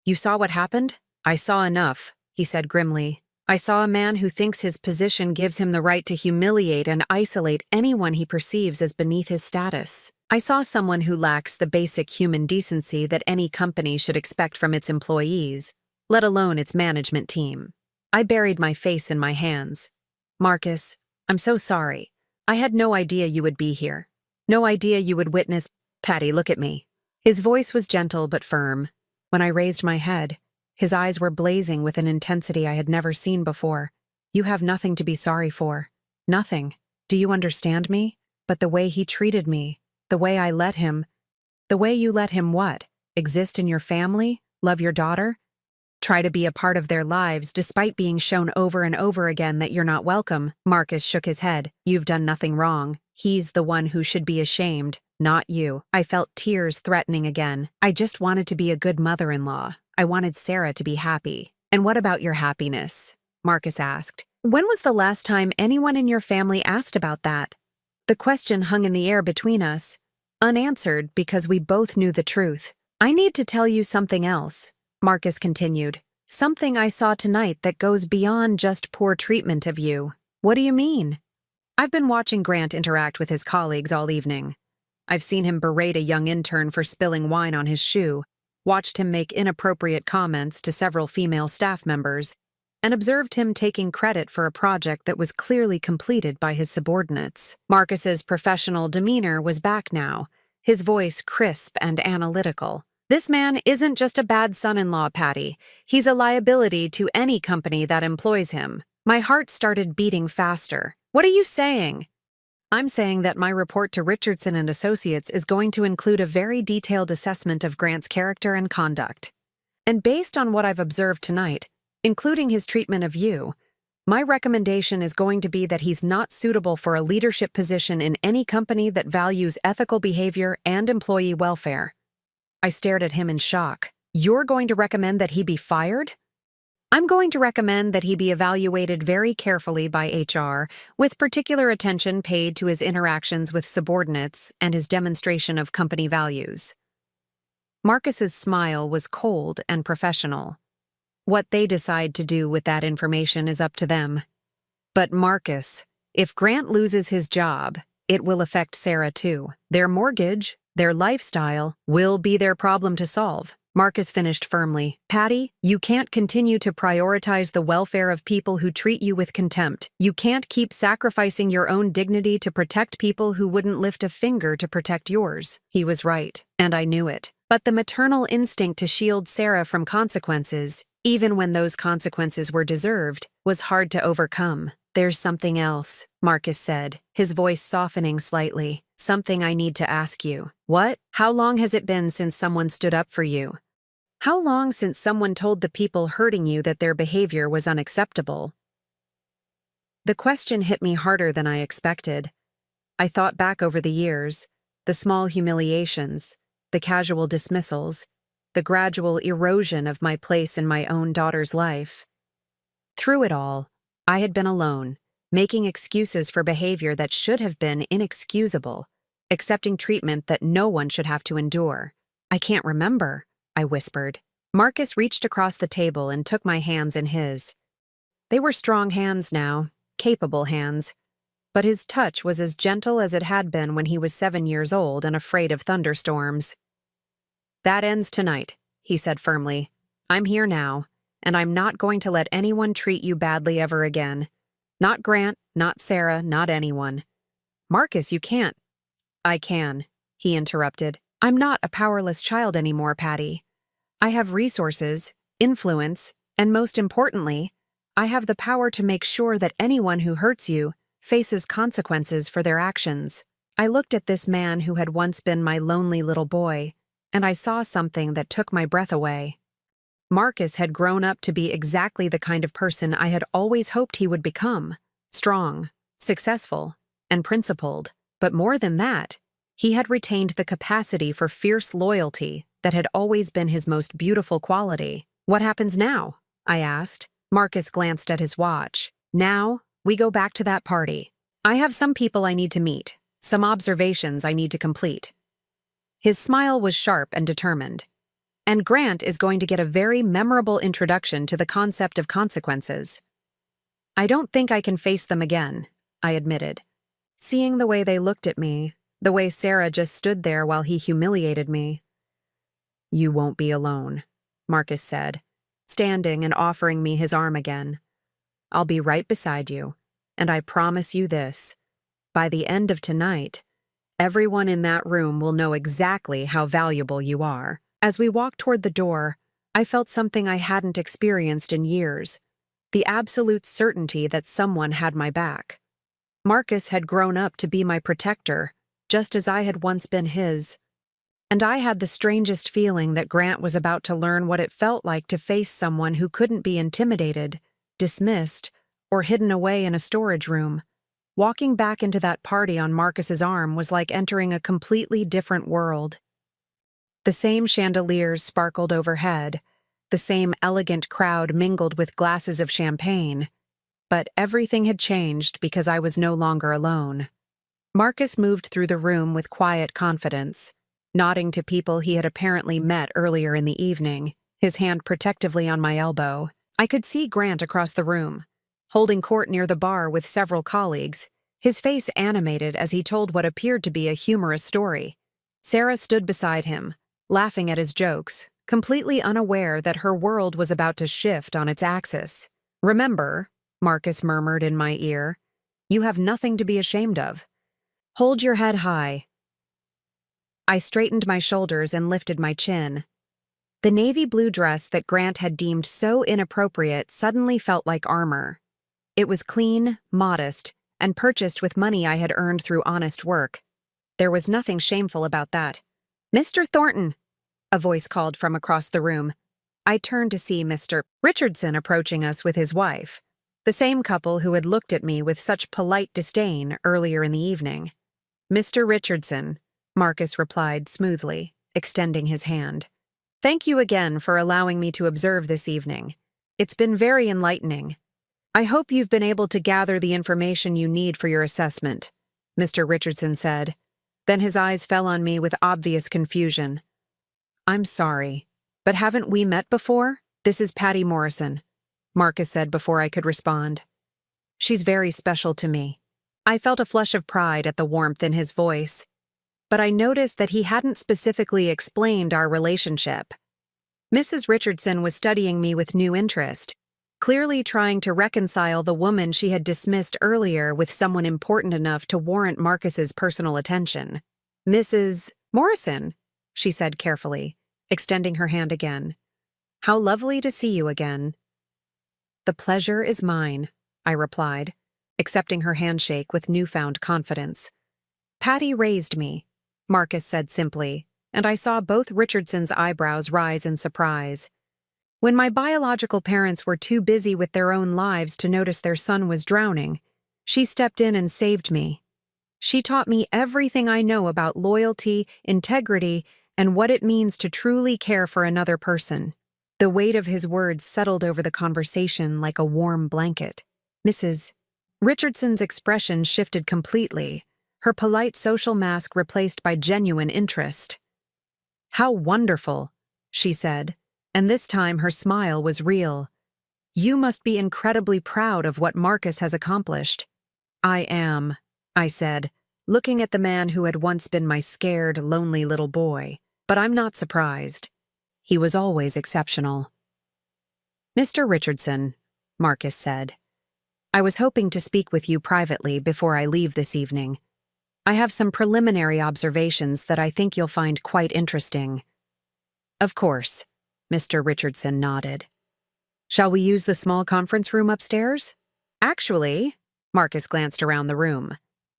You saw what happened? I saw enough, he said grimly. I saw a man who thinks his position gives him the right to humiliate and isolate anyone he perceives as beneath his status. I saw someone who lacks the basic human decency that any company should expect from its employees, let alone its management team. I buried my face in my hands. Marcus, I'm so sorry. I had no idea you would be here. No idea you would witness. Patty, look at me. His voice was gentle but firm. When I raised my head, his eyes were blazing with an intensity I had never seen before. You have nothing to be sorry for. Nothing. Do you understand me? But the way he treated me, the way I let him. The way you let him what? exist in your family, love your daughter, try to be a part of their lives despite being shown over and over again that you're not welcome. Marcus shook his head. You've done nothing wrong. He's the one who should be ashamed, not you. I felt tears threatening again. I just wanted to be a good mother-in-law. I wanted Sarah to be happy. And what about your happiness? Marcus asked. When was the last time anyone in your family asked about that? The question hung in the air between us, unanswered because we both knew the truth. I need to tell you something else, Marcus continued. Something I saw tonight that goes beyond just poor treatment of you. What do you mean? I've been watching Grant interact with his colleagues all evening. I've seen him berate a young intern for spilling wine on his shoe, watched him make inappropriate comments to several female staff members, and observed him taking credit for a project that was clearly completed by his subordinates. Marcus's professional demeanor was back now, his voice crisp and analytical. This man isn't just a bad son-in-law, Patty. He's a liability to any company that employs him. My heart started beating faster. What are you saying? I'm saying that my report to Richardson and Associates is going to include a very detailed assessment of Grant's character and conduct. And based on what I've observed tonight, including his treatment of you, my recommendation is going to be that he's not suitable for a leadership position in any company that values ethical behavior and employee welfare. I stared at him in shock. You're going to recommend that he be fired? I'm going to recommend that he be evaluated very carefully by HR, with particular attention paid to his interactions with subordinates and his demonstration of company values. Marcus's smile was cold and professional. What they decide to do with that information is up to them. But Marcus, if Grant loses his job, it will affect Sarah too. Their mortgage, their lifestyle, will be their problem to solve. Marcus finished firmly. Patty, you can't continue to prioritize the welfare of people who treat you with contempt. You can't keep sacrificing your own dignity to protect people who wouldn't lift a finger to protect yours. He was right, and I knew it. But the maternal instinct to shield Sarah from consequences, even when those consequences were deserved, was hard to overcome. There's something else, Marcus said, his voice softening slightly. Something I need to ask you. What? How long has it been since someone stood up for you? How long since someone told the people hurting you that their behavior was unacceptable? The question hit me harder than I expected. I thought back over the years, the small humiliations, the casual dismissals, the gradual erosion of my place in my own daughter's life. Through it all, I had been alone, making excuses for behavior that should have been inexcusable, accepting treatment that no one should have to endure. I can't remember, I whispered. Marcus reached across the table and took my hands in his. They were strong hands now, capable hands, but his touch was as gentle as it had been when he was 7 years old and afraid of thunderstorms. That ends tonight, he said firmly. I'm here now, and I'm not going to let anyone treat you badly ever again. Not Grant, not Sarah, not anyone. Marcus, you can't. I can, he interrupted. I'm not a powerless child anymore, Patty. I have resources, influence, and most importantly, I have the power to make sure that anyone who hurts you faces consequences for their actions. I looked at this man who had once been my lonely little boy, and I saw something that took my breath away. Marcus had grown up to be exactly the kind of person I had always hoped he would become. Strong, successful, and principled. But more than that, he had retained the capacity for fierce loyalty that had always been his most beautiful quality. What happens now? I asked. Marcus glanced at his watch. Now, we go back to that party. I have some people I need to meet, some observations I need to complete. His smile was sharp and determined. And Grant is going to get a very memorable introduction to the concept of consequences. I don't think I can face them again, I admitted. Seeing the way they looked at me, the way Sarah just stood there while he humiliated me. You won't be alone, Marcus said, standing and offering me his arm again. I'll be right beside you, and I promise you this. By the end of tonight, everyone in that room will know exactly how valuable you are. As we walked toward the door, I felt something I hadn't experienced in years, the absolute certainty that someone had my back. Marcus had grown up to be my protector, just as I had once been his. And I had the strangest feeling that Grant was about to learn what it felt like to face someone who couldn't be intimidated, dismissed, or hidden away in a storage room. Walking back into that party on Marcus's arm was like entering a completely different world. The same chandeliers sparkled overhead, the same elegant crowd mingled with glasses of champagne, but everything had changed because I was no longer alone. Marcus moved through the room with quiet confidence, nodding to people he had apparently met earlier in the evening, his hand protectively on my elbow. I could see Grant across the room, holding court near the bar with several colleagues, his face animated as he told what appeared to be a humorous story. Sarah stood beside him, laughing at his jokes, completely unaware that her world was about to shift on its axis. "Remember," Marcus murmured in my ear, "you have nothing to be ashamed of. Hold your head high." I straightened my shoulders and lifted my chin. The navy blue dress that Grant had deemed so inappropriate suddenly felt like armor. It was clean, modest, and purchased with money I had earned through honest work. There was nothing shameful about that. "Mr. Thornton," a voice called from across the room. I turned to see Mr. Richardson approaching us with his wife, the same couple who had looked at me with such polite disdain earlier in the evening. "Mr. Richardson," Marcus replied smoothly, extending his hand. "Thank you again for allowing me to observe this evening. It's been very enlightening. I hope you've been able to gather the information you need for your assessment," Mr. Richardson said. Then his eyes fell on me with obvious confusion. "I'm sorry, but haven't we met before? This is Patty Morrison," Marcus said before I could respond. "She's very special to me." I felt a flush of pride at the warmth in his voice, but I noticed that he hadn't specifically explained our relationship. Mrs. Richardson was studying me with new interest, clearly trying to reconcile the woman she had dismissed earlier with someone important enough to warrant Marcus's personal attention. "Mrs. Morrison," she said carefully, extending her hand again. "How lovely to see you again." "The pleasure is mine," I replied, accepting her handshake with newfound confidence. "Patty raised me," Marcus said simply, and I saw both Richardson's eyebrows rise in surprise. "When my biological parents were too busy with their own lives to notice their son was drowning, she stepped in and saved me. She taught me everything I know about loyalty, integrity, and what it means to truly care for another person." The weight of his words settled over the conversation like a warm blanket. Mrs. Richardson's expression shifted completely, her polite social mask replaced by genuine interest. "How wonderful," she said, and this time her smile was real. "You must be incredibly proud of what Marcus has accomplished." "I am," I said, looking at the man who had once been my scared, lonely little boy. "But I'm not surprised. He was always exceptional." "Mr. Richardson," Marcus said, "I was hoping to speak with you privately before I leave this evening. I have some preliminary observations that I think you'll find quite interesting." "Of course," Mr. Richardson nodded. "Shall we use the small conference room upstairs?" "Actually," Marcus glanced around the room,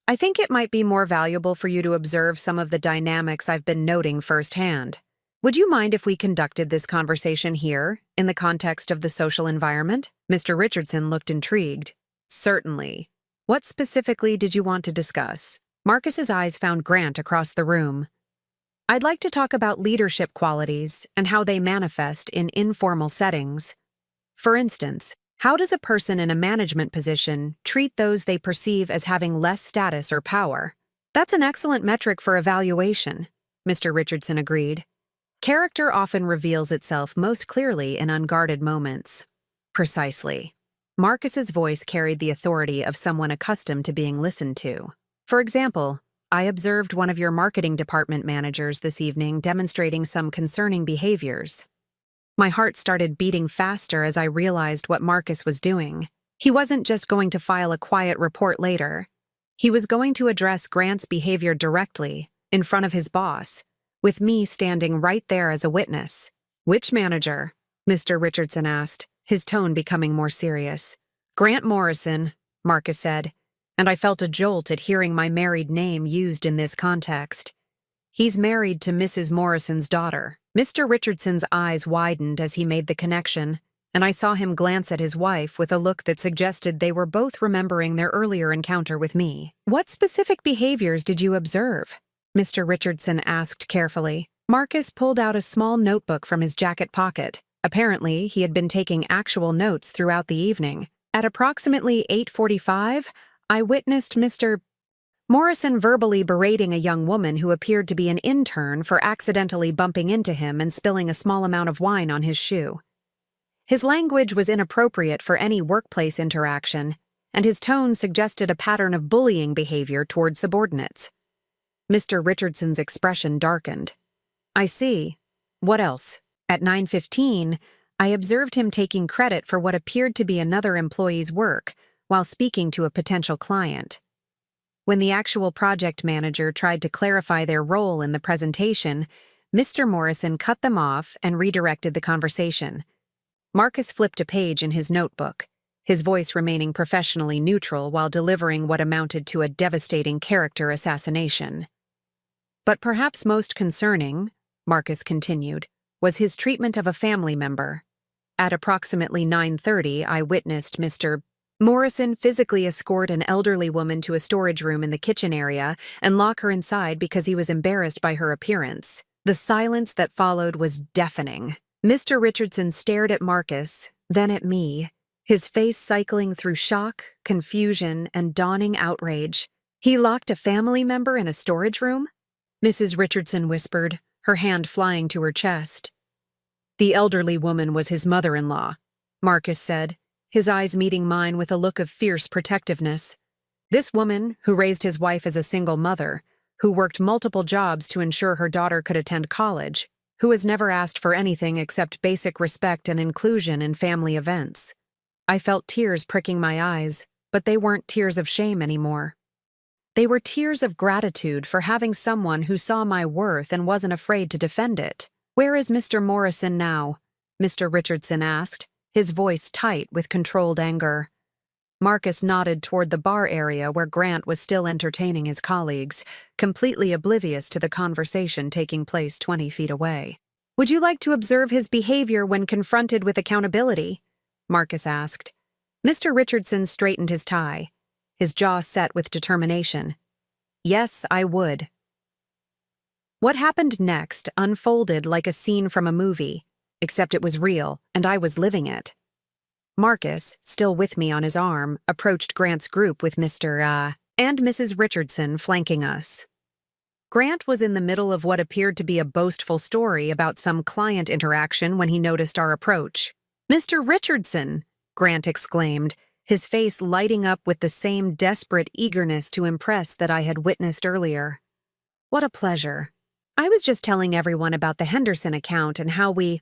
"I think it might be more valuable for you to observe some of the dynamics I've been noting firsthand. Would you mind if we conducted this conversation here, in the context of the social environment?" Mr. Richardson looked intrigued. "Certainly. What specifically did you want to discuss?" Marcus's eyes found Grant across the room. "I'd like to talk about leadership qualities and how they manifest in informal settings. For instance, how does a person in a management position treat those they perceive as having less status or power?" "That's an excellent metric for evaluation," Mr. Richardson agreed. "Character often reveals itself most clearly in unguarded moments." "Precisely." Marcus's voice carried the authority of someone accustomed to being listened to. "For example, I observed one of your marketing department managers this evening demonstrating some concerning behaviors." My heart started beating faster as I realized what Marcus was doing. He wasn't just going to file a quiet report later. He was going to address Grant's behavior directly, in front of his boss, with me standing right there as a witness. "Which manager?" Mr. Richardson asked, his tone becoming more serious. "Grant Morrison," Marcus said, and I felt a jolt at hearing my married name used in this context. He's married to Mrs. Morrison's daughter. Mr. Richardson's eyes widened as he made the connection, and I saw him glance at his wife with a look that suggested they were both remembering their earlier encounter with me. "What specific behaviors did you observe?" Mr. Richardson asked carefully. Marcus pulled out a small notebook from his jacket pocket. Apparently, he had been taking actual notes throughout the evening. At approximately 8:45, I witnessed Mr. Morrison verbally berating a young woman who appeared to be an intern for accidentally bumping into him and spilling a small amount of wine on his shoe. His language was inappropriate for any workplace interaction, and his tone suggested a pattern of bullying behavior toward subordinates. Mr. Richardson's expression darkened. "I see. What else?" At 9:15, I observed him taking credit for what appeared to be another employee's work while speaking to a potential client. When the actual project manager tried to clarify their role in the presentation, Mr. Morrison cut them off and redirected the conversation. Marcus flipped a page in his notebook, his voice remaining professionally neutral while delivering what amounted to a devastating character assassination. "But perhaps most concerning," Marcus continued, "was his treatment of a family member. At approximately 9:30, I witnessed Mr. Morrison physically escort an elderly woman to a storage room in the kitchen area and lock her inside because he was embarrassed by her appearance. The silence that followed was deafening. Mr. Richardson stared at Marcus, then at me, his face cycling through shock, confusion, and dawning outrage. "He locked a family member in a storage room?" Mrs. Richardson whispered, her hand flying to her chest. "The elderly woman was his mother-in-law," Marcus said, his eyes meeting mine with a look of fierce protectiveness. "This woman, who raised his wife as a single mother, who worked multiple jobs to ensure her daughter could attend college, who has never asked for anything except basic respect and inclusion in family events." I felt tears pricking my eyes, but they weren't tears of shame anymore. They were tears of gratitude for having someone who saw my worth and wasn't afraid to defend it. "Where is Mr. Morrison now?" Mr. Richardson asked, his voice tight with controlled anger. Marcus nodded toward the bar area where Grant was still entertaining his colleagues, completely oblivious to the conversation taking place 20 feet away. "Would you like to observe his behavior when confronted with accountability?" Marcus asked. Mr. Richardson straightened his tie, his jaw set with determination. "Yes, I would." What happened next unfolded like a scene from a movie, except it was real, and I was living it. Marcus, still with me on his arm, approached Grant's group with Mr. and Mrs. Richardson flanking us. Grant was in the middle of what appeared to be a boastful story about some client interaction when he noticed our approach. "Mr. Richardson!" Grant exclaimed, his face lighting up with the same desperate eagerness to impress that I had witnessed earlier. "What a pleasure. I was just telling everyone about the Henderson account and how we—"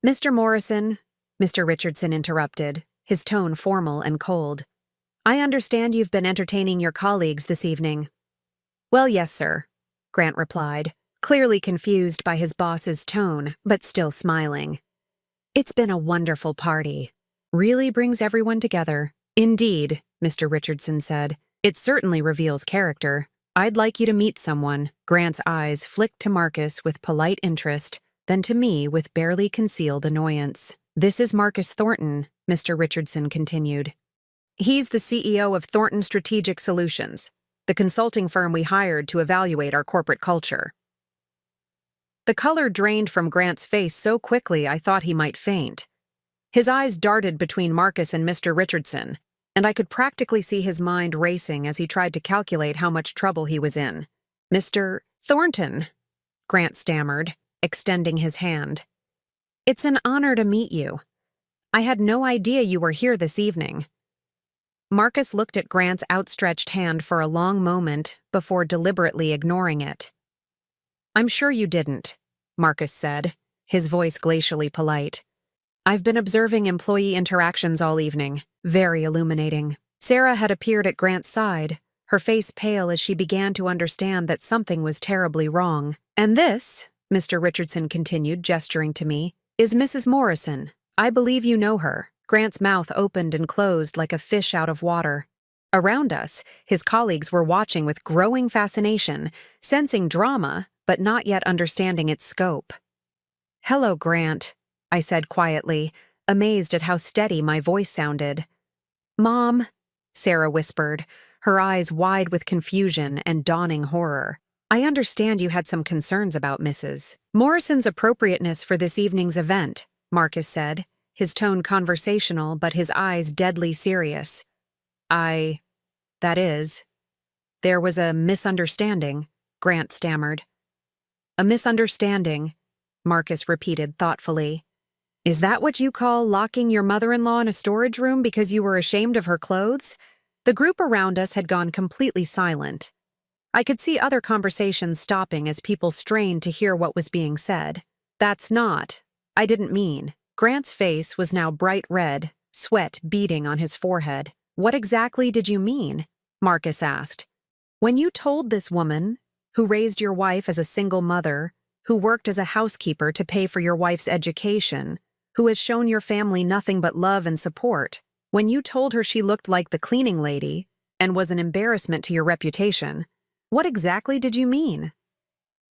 "Mr. Morrison," Mr. Richardson interrupted, his tone formal and cold. "I understand you've been entertaining your colleagues this evening." "Well, yes, sir," Grant replied, clearly confused by his boss's tone, but still smiling. "It's been a wonderful party. Really brings everyone together." "Indeed," Mr. Richardson said. "It certainly reveals character. I'd like you to meet someone." Grant's eyes flicked to Marcus with polite interest, then to me with barely concealed annoyance. "This is Marcus Thornton," Mr. Richardson continued. "He's the CEO of Thornton Strategic Solutions, the consulting firm we hired to evaluate our corporate culture." The color drained from Grant's face so quickly I thought he might faint. His eyes darted between Marcus and Mr. Richardson, and I could practically see his mind racing as he tried to calculate how much trouble he was in. "Mr. Thornton," Grant stammered, extending his hand. "It's an honor to meet you. I had no idea you were here this evening." Marcus looked at Grant's outstretched hand for a long moment before deliberately ignoring it. "I'm sure you didn't," Marcus said, his voice glacially polite. "I've been observing employee interactions all evening, very illuminating." Sarah had appeared at Grant's side, her face pale as she began to understand that something was terribly wrong. "And this," Mr. Richardson continued, gesturing to me, "is Mrs. Morrison. I believe you know her." Grant's mouth opened and closed like a fish out of water. Around us, his colleagues were watching with growing fascination, sensing drama, but not yet understanding its scope. "Hello, Grant," I said quietly, amazed at how steady my voice sounded. "Mom," Sarah whispered, her eyes wide with confusion and dawning horror. "I understand you had some concerns about Mrs. Morrison's appropriateness for this evening's event," Marcus said, his tone conversational but his eyes deadly serious. That is, there was a misunderstanding," Grant stammered. "A misunderstanding," Marcus repeated thoughtfully. "Is that what you call locking your mother-in-law in a storage room because you were ashamed of her clothes?" The group around us had gone completely silent. I could see other conversations stopping as people strained to hear what was being said. I didn't mean. Grant's face was now bright red, sweat beading on his forehead. "What exactly did you mean?" Marcus asked. "When you told this woman, who raised your wife as a single mother, who worked as a housekeeper to pay for your wife's education, who has shown your family nothing but love and support, when you told her she looked like the cleaning lady and was an embarrassment to your reputation, what exactly did you mean?"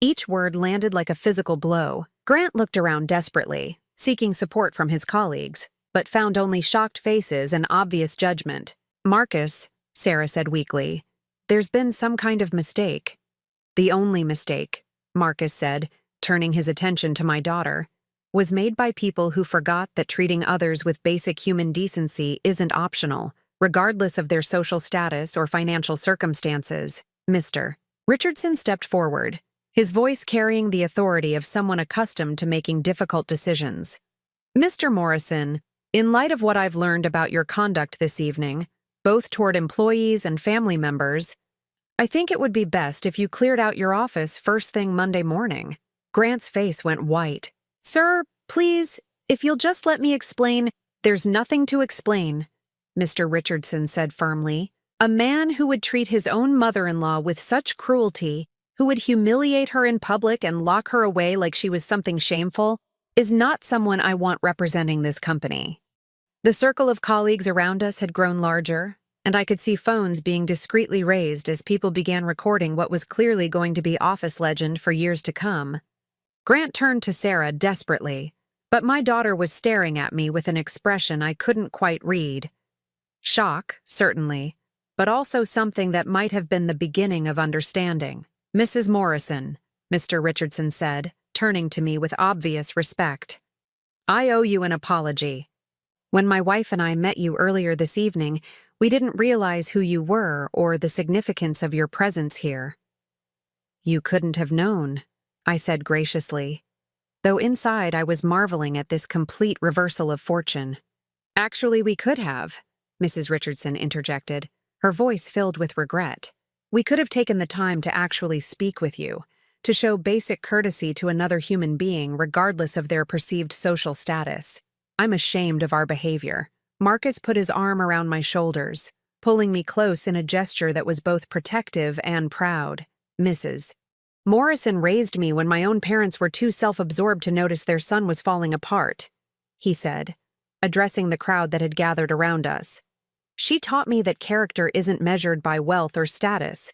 Each word landed like a physical blow. Grant looked around desperately, seeking support from his colleagues, but found only shocked faces and obvious judgment. "Marcus," Sarah said weakly, "there's been some kind of mistake." "The only mistake," Marcus said, turning his attention to my daughter, "was made by people who forgot that treating others with basic human decency isn't optional, regardless of their social status or financial circumstances. Mr. Richardson stepped forward, his voice carrying the authority of someone accustomed to making difficult decisions. "Mr. Morrison, in light of what I've learned about your conduct this evening, both toward employees and family members, I think it would be best if you cleared out your office first thing Monday morning." Grant's face went white. "Sir, please, if you'll just let me explain." "There's nothing to explain," Mr. Richardson said firmly. "A man who would treat his own mother-in-law with such cruelty, who would humiliate her in public and lock her away like she was something shameful, is not someone I want representing this company." The circle of colleagues around us had grown larger, and I could see phones being discreetly raised as people began recording what was clearly going to be office legend for years to come. Grant turned to Sarah desperately, but my daughter was staring at me with an expression I couldn't quite read. Shock, certainly, but also something that might have been the beginning of understanding. "Mrs. Morrison," Mr. Richardson said, turning to me with obvious respect, "I owe you an apology. When my wife and I met you earlier this evening, we didn't realize who you were or the significance of your presence here." "You couldn't have known," I said graciously, though inside I was marveling at this complete reversal of fortune. "Actually, we could have," Mrs. Richardson interjected, her voice filled with regret. "We could have taken the time to actually speak with you, to show basic courtesy to another human being regardless of their perceived social status. I'm ashamed of our behavior." Marcus put his arm around my shoulders, pulling me close in a gesture that was both protective and proud. "Mrs. Morrison raised me when my own parents were too self-absorbed to notice their son was falling apart," he said, addressing the crowd that had gathered around us. "She taught me that character isn't measured by wealth or status,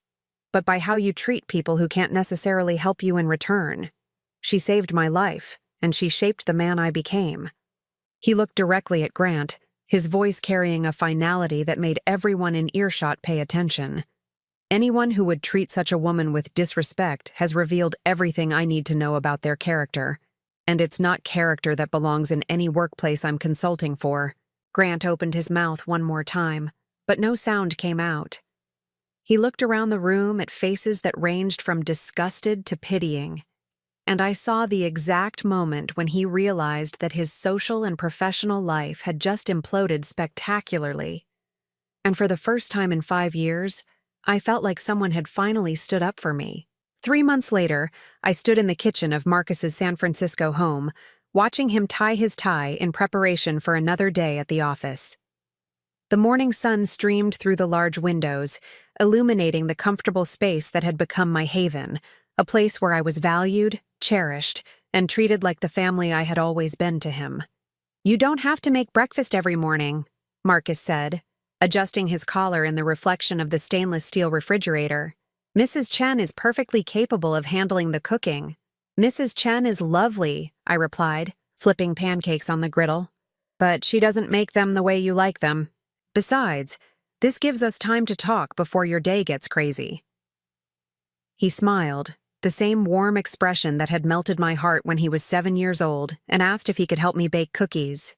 but by how you treat people who can't necessarily help you in return. She saved my life, and she shaped the man I became." He looked directly at Grant, his voice carrying a finality that made everyone in earshot pay attention. "Anyone who would treat such a woman with disrespect has revealed everything I need to know about their character, and it's not character that belongs in any workplace I'm consulting for." Grant opened his mouth one more time, but no sound came out. He looked around the room at faces that ranged from disgusted to pitying, and I saw the exact moment when he realized that his social and professional life had just imploded spectacularly. And for the first time in 5 years, I felt like someone had finally stood up for me. 3 months later, I stood in the kitchen of Marcus's San Francisco home, watching him tie his tie in preparation for another day at the office. The morning sun streamed through the large windows, illuminating the comfortable space that had become my haven, a place where I was valued, cherished, and treated like the family I had always been to him. "You don't have to make breakfast every morning," Marcus said, adjusting his collar in the reflection of the stainless steel refrigerator. "Mrs. Chen is perfectly capable of handling the cooking." "Mrs. Chen is lovely," I replied, flipping pancakes on the griddle. "But she doesn't make them the way you like them. Besides, this gives us time to talk before your day gets crazy." He smiled, the same warm expression that had melted my heart when he was 7 years old, and asked if he could help me bake cookies.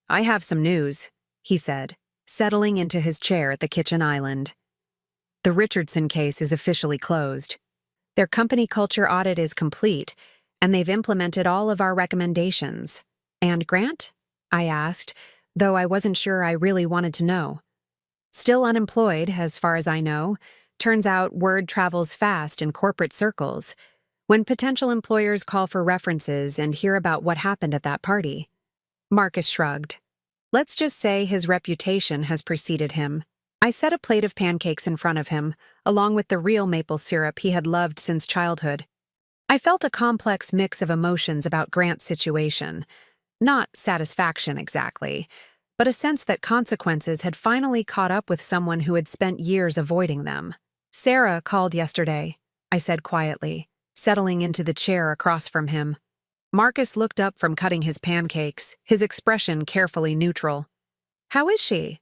"I have some news," he said, settling into his chair at the kitchen island. "The Richardson case is officially closed. Their company culture audit is complete, and they've implemented all of our recommendations." "And Grant?" I asked, though I wasn't sure I really wanted to know. "Still unemployed, as far as I know. Turns out word travels fast in corporate circles. When potential employers call for references and hear about what happened at that party." Marcus shrugged. "Let's just say his reputation has preceded him." I set a plate of pancakes in front of him, along with the real maple syrup he had loved since childhood. I felt a complex mix of emotions about Grant's situation. Not satisfaction exactly, but a sense that consequences had finally caught up with someone who had spent years avoiding them. "Sarah called yesterday," I said quietly, settling into the chair across from him. Marcus looked up from cutting his pancakes, his expression carefully neutral. "How is she?"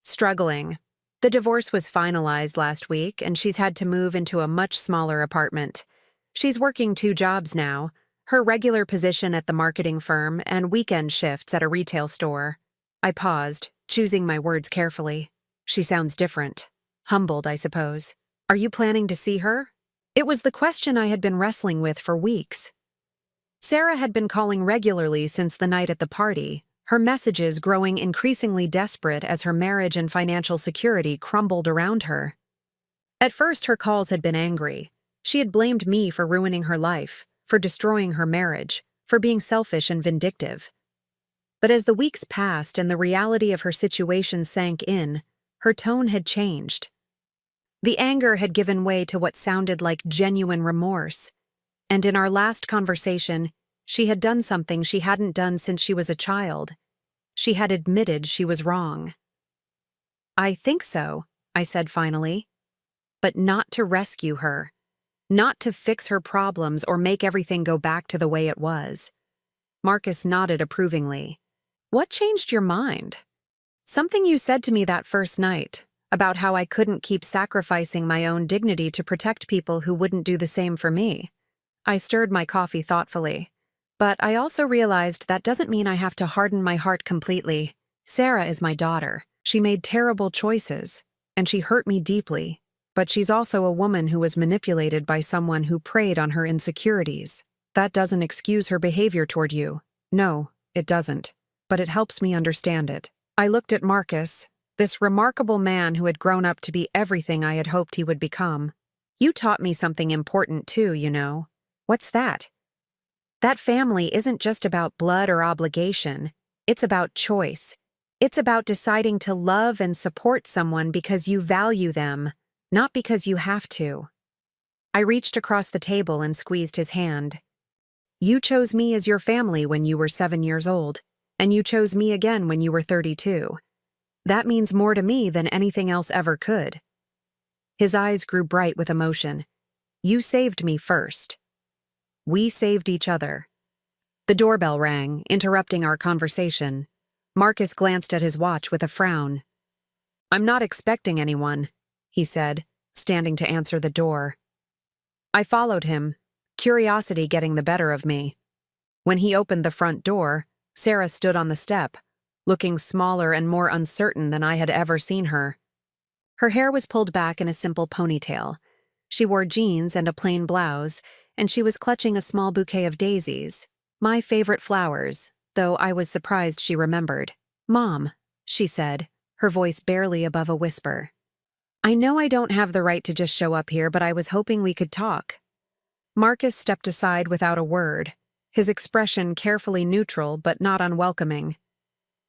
"Struggling. The divorce was finalized last week, and she's had to move into a much smaller apartment. She's working 2 jobs now, her regular position at the marketing firm and weekend shifts at a retail store." I paused, choosing my words carefully. "She sounds different. Humbled, I suppose. Are you planning to see her?" It was the question I had been wrestling with for weeks. Sarah had been calling regularly since the night at the party, her messages growing increasingly desperate as her marriage and financial security crumbled around her. At first, her calls had been angry. She had blamed me for ruining her life, for destroying her marriage, for being selfish and vindictive. But as the weeks passed and the reality of her situation sank in, her tone had changed. The anger had given way to what sounded like genuine remorse, and in our last conversation, she had done something she hadn't done since she was a child. She had admitted she was wrong. "I think so," I said finally. "But not to rescue her. Not to fix her problems or make everything go back to the way it was." Marcus nodded approvingly. "What changed your mind?" "Something you said to me that first night, about how I couldn't keep sacrificing my own dignity to protect people who wouldn't do the same for me." I stirred my coffee thoughtfully. "But I also realized that doesn't mean I have to harden my heart completely. Sarah is my daughter. She made terrible choices, and she hurt me deeply. But she's also a woman who was manipulated by someone who preyed on her insecurities. That doesn't excuse her behavior toward you. No, it doesn't. But it helps me understand it." I looked at Marcus, this remarkable man who had grown up to be everything I had hoped he would become. "You taught me something important too, you know." "What's that?" "That family isn't just about blood or obligation. It's about choice. It's about deciding to love and support someone because you value them, not because you have to." I reached across the table and squeezed his hand. "You chose me as your family when you were 7 years old, and you chose me again when you were 32. That means more to me than anything else ever could." His eyes grew bright with emotion. "You saved me first. We saved each other." The doorbell rang, interrupting our conversation. Marcus glanced at his watch with a frown. "I'm not expecting anyone," he said, standing to answer the door. I followed him, curiosity getting the better of me. When he opened the front door, Sarah stood on the step, looking smaller and more uncertain than I had ever seen her. Her hair was pulled back in a simple ponytail. She wore jeans and a plain blouse, and she was clutching a small bouquet of daisies, my favorite flowers, though I was surprised she remembered. "Mom," she said, her voice barely above a whisper. "I know I don't have the right to just show up here, but I was hoping we could talk." Marcus stepped aside without a word, his expression carefully neutral but not unwelcoming.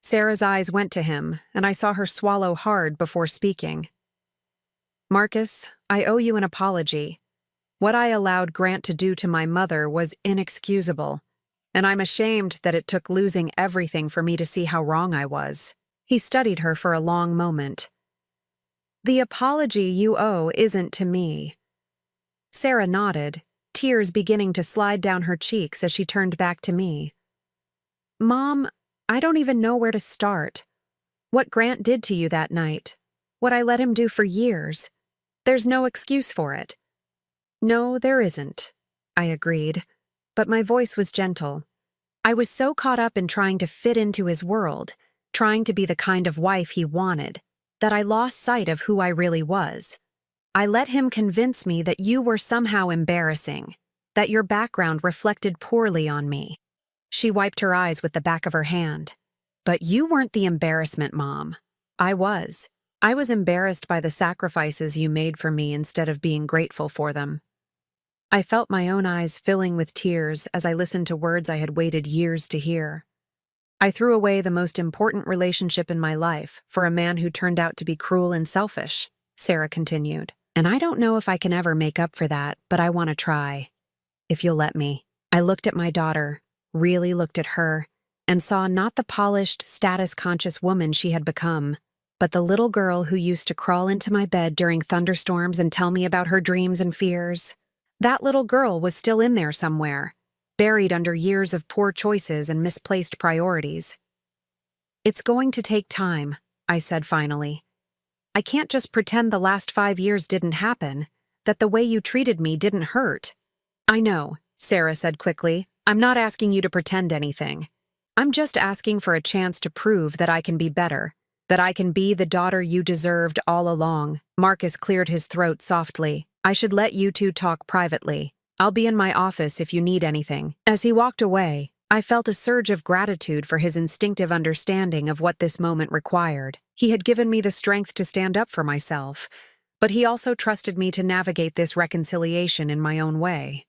Sarah's eyes went to him, and I saw her swallow hard before speaking. "Marcus, I owe you an apology. What I allowed Grant to do to my mother was inexcusable, and I'm ashamed that it took losing everything for me to see how wrong I was." He studied her for a long moment. The apology you owe isn't to me. Sarah nodded, tears beginning to slide down her cheeks as she turned back to me. Mom, I don't even know where to start. What Grant did to you that night, what I let him do for years, there's no excuse for it. No, there isn't, I agreed, but my voice was gentle. I was so caught up in trying to fit into his world, trying to be the kind of wife he wanted, that I lost sight of who I really was. I let him convince me that you were somehow embarrassing, that your background reflected poorly on me. She wiped her eyes with the back of her hand. But you weren't the embarrassment, Mom. I was. I was embarrassed by the sacrifices you made for me instead of being grateful for them. I felt my own eyes filling with tears as I listened to words I had waited years to hear. I threw away the most important relationship in my life for a man who turned out to be cruel and selfish, Sarah continued. And I don't know if I can ever make up for that, but I want to try. If you'll let me. I looked at my daughter, really looked at her, and saw not the polished, status-conscious woman she had become, but the little girl who used to crawl into my bed during thunderstorms and tell me about her dreams and fears. That little girl was still in there somewhere, buried under years of poor choices and misplaced priorities. It's going to take time, I said finally. I can't just pretend the last 5 years didn't happen, that the way you treated me didn't hurt. I know, Sarah said quickly. I'm not asking you to pretend anything. I'm just asking for a chance to prove that I can be better, that I can be the daughter you deserved all along. Marcus cleared his throat softly. I should let you two talk privately. I'll be in my office if you need anything. As he walked away, I felt a surge of gratitude for his instinctive understanding of what this moment required. He had given me the strength to stand up for myself, but he also trusted me to navigate this reconciliation in my own way.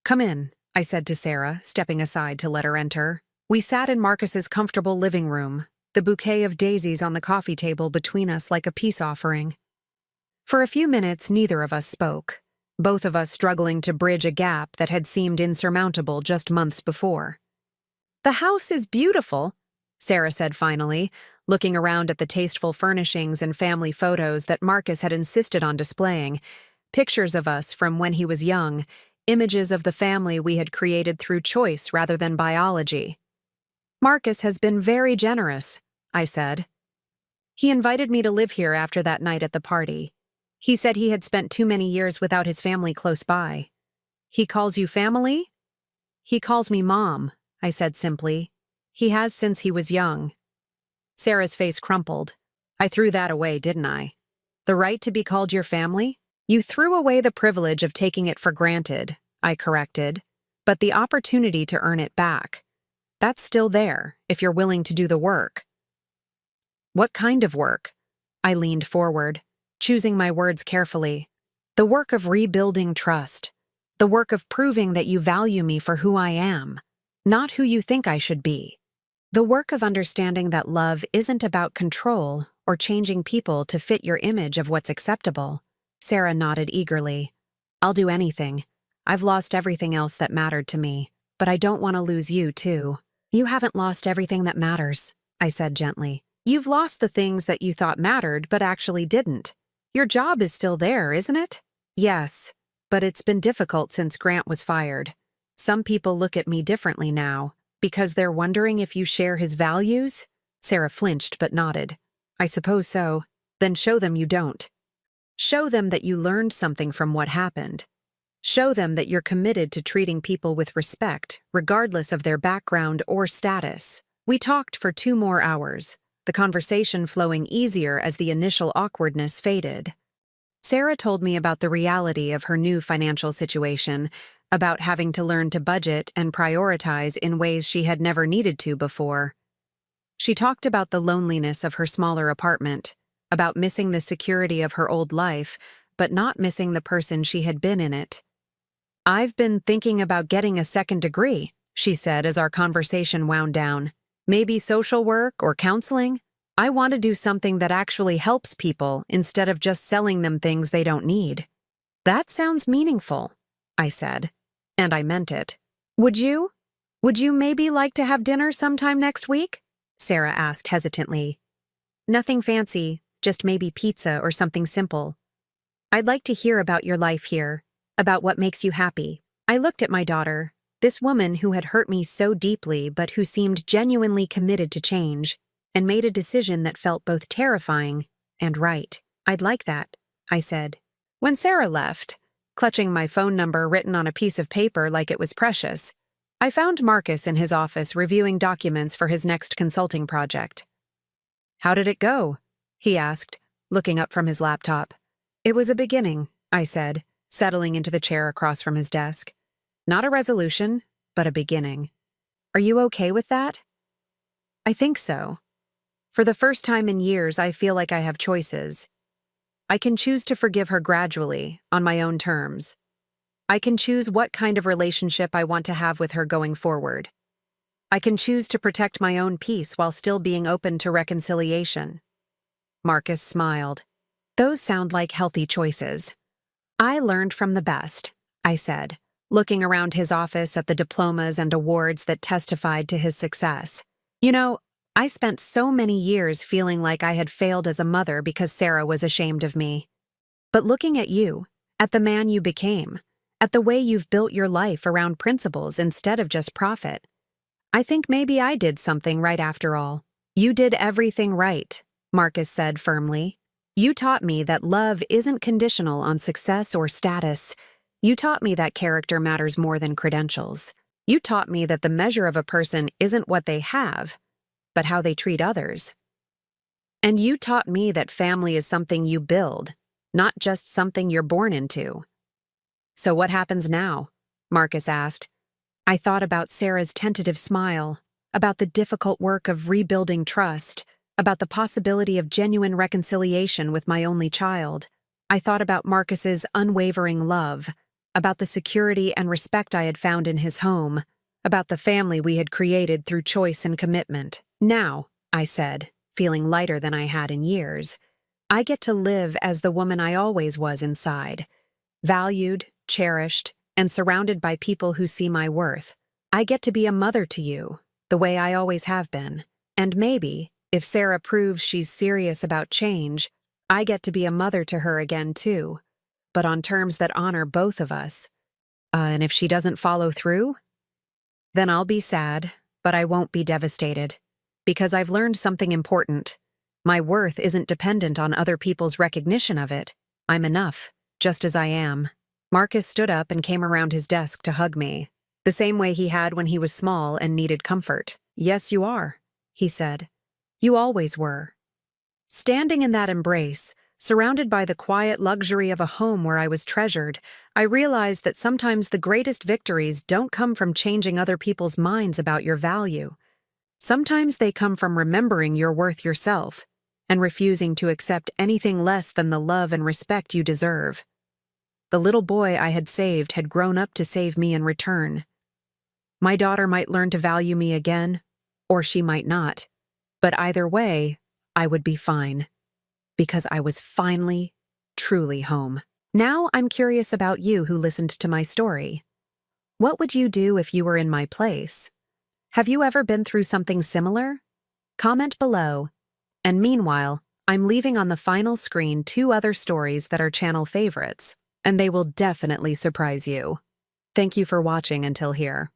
Come in, I said to Sarah, stepping aside to let her enter. We sat in Marcus's comfortable living room, the bouquet of daisies on the coffee table between us like a peace offering. For a few minutes, neither of us spoke, both of us struggling to bridge a gap that had seemed insurmountable just months before. The house is beautiful, Sarah said finally, looking around at the tasteful furnishings and family photos that Marcus had insisted on displaying, pictures of us from when he was young, images of the family we had created through choice rather than biology. Marcus has been very generous, I said. He invited me to live here after that night at the party. He said he had spent too many years without his family close by. He calls you family? He calls me Mom, I said simply. He has since he was young. Sarah's face crumpled. I threw that away, didn't I? The right to be called your family? You threw away the privilege of taking it for granted, I corrected, but the opportunity to earn it back. That's still there, if you're willing to do the work. What kind of work? I leaned forward, choosing my words carefully. The work of rebuilding trust. The work of proving that you value me for who I am, not who you think I should be. The work of understanding that love isn't about control or changing people to fit your image of what's acceptable. Sarah nodded eagerly. I'll do anything. I've lost everything else that mattered to me, but I don't want to lose you, too. You haven't lost everything that matters, I said gently. You've lost the things that you thought mattered but actually didn't. Your job is still there, isn't it? Yes, but it's been difficult since Grant was fired. Some people look at me differently now, because they're wondering if you share his values? Sarah flinched but nodded. I suppose so. Then show them you don't. Show them that you learned something from what happened. Show them that you're committed to treating people with respect, regardless of their background or status. We talked for 2 more hours, the conversation flowing easier as the initial awkwardness faded. Sarah told me about the reality of her new financial situation, about having to learn to budget and prioritize in ways she had never needed to before. She talked about the loneliness of her smaller apartment, about missing the security of her old life, but not missing the person she had been in it. I've been thinking about getting a second degree, she said as our conversation wound down. Maybe social work or counseling? I want to do something that actually helps people instead of just selling them things they don't need. That sounds meaningful, I said, and I meant it. Would you? Would you maybe like to have dinner sometime next week? Sarah asked hesitantly. Nothing fancy, just maybe pizza or something simple. I'd like to hear about your life here, about what makes you happy. I looked at my daughter, this woman who had hurt me so deeply but who seemed genuinely committed to change, and made a decision that felt both terrifying and right. I'd like that, I said. When Sarah left, clutching my phone number written on a piece of paper like it was precious, I found Marcus in his office reviewing documents for his next consulting project. "How did it go?" he asked, looking up from his laptop. "It was a beginning," I said, settling into the chair across from his desk. "Not a resolution, but a beginning. Are you okay with that?" "I think so. For the first time in years, I feel like I have choices. I can choose to forgive her gradually, on my own terms. I can choose what kind of relationship I want to have with her going forward. I can choose to protect my own peace while still being open to reconciliation." Marcus smiled. "Those sound like healthy choices." "I learned from the best," I said, looking around his office at the diplomas and awards that testified to his success. "You know, I spent so many years feeling like I had failed as a mother because Sarah was ashamed of me. But looking at you, at the man you became, at the way you've built your life around principles instead of just profit, I think maybe I did something right after all." "You did everything right," Marcus said firmly. "You taught me that love isn't conditional on success or status. You taught me that character matters more than credentials. You taught me that the measure of a person isn't what they have, but how they treat others. And you taught me that family is something you build, not just something you're born into." "So what happens now?" Marcus asked. I thought about Sarah's tentative smile, about the difficult work of rebuilding trust, about the possibility of genuine reconciliation with my only child. I thought about Marcus's unwavering love, about the security and respect I had found in his home, about the family we had created through choice and commitment. "Now," I said, feeling lighter than I had in years, "I get to live as the woman I always was inside, valued, cherished, and surrounded by people who see my worth. I get to be a mother to you, the way I always have been. And maybe, if Sarah proves she's serious about change, I get to be a mother to her again too, but on terms that honor both of us. And if she doesn't follow through? Then I'll be sad, but I won't be devastated. Because I've learned something important. My worth isn't dependent on other people's recognition of it. I'm enough, just as I am." Marcus stood up and came around his desk to hug me, the same way he had when he was small and needed comfort. "Yes, you are," he said. "You always were." Standing in that embrace, surrounded by the quiet luxury of a home where I was treasured, I realized that sometimes the greatest victories don't come from changing other people's minds about your value. Sometimes they come from remembering your worth yourself and refusing to accept anything less than the love and respect you deserve. The little boy I had saved had grown up to save me in return. My daughter might learn to value me again, or she might not. But either way, I would be fine, because I was finally, truly home. Now I'm curious about you who listened to my story. What would you do if you were in my place? Have you ever been through something similar? Comment below. And meanwhile, I'm leaving on the final screen 2 other stories that are channel favorites, and they will definitely surprise you. Thank you for watching until here.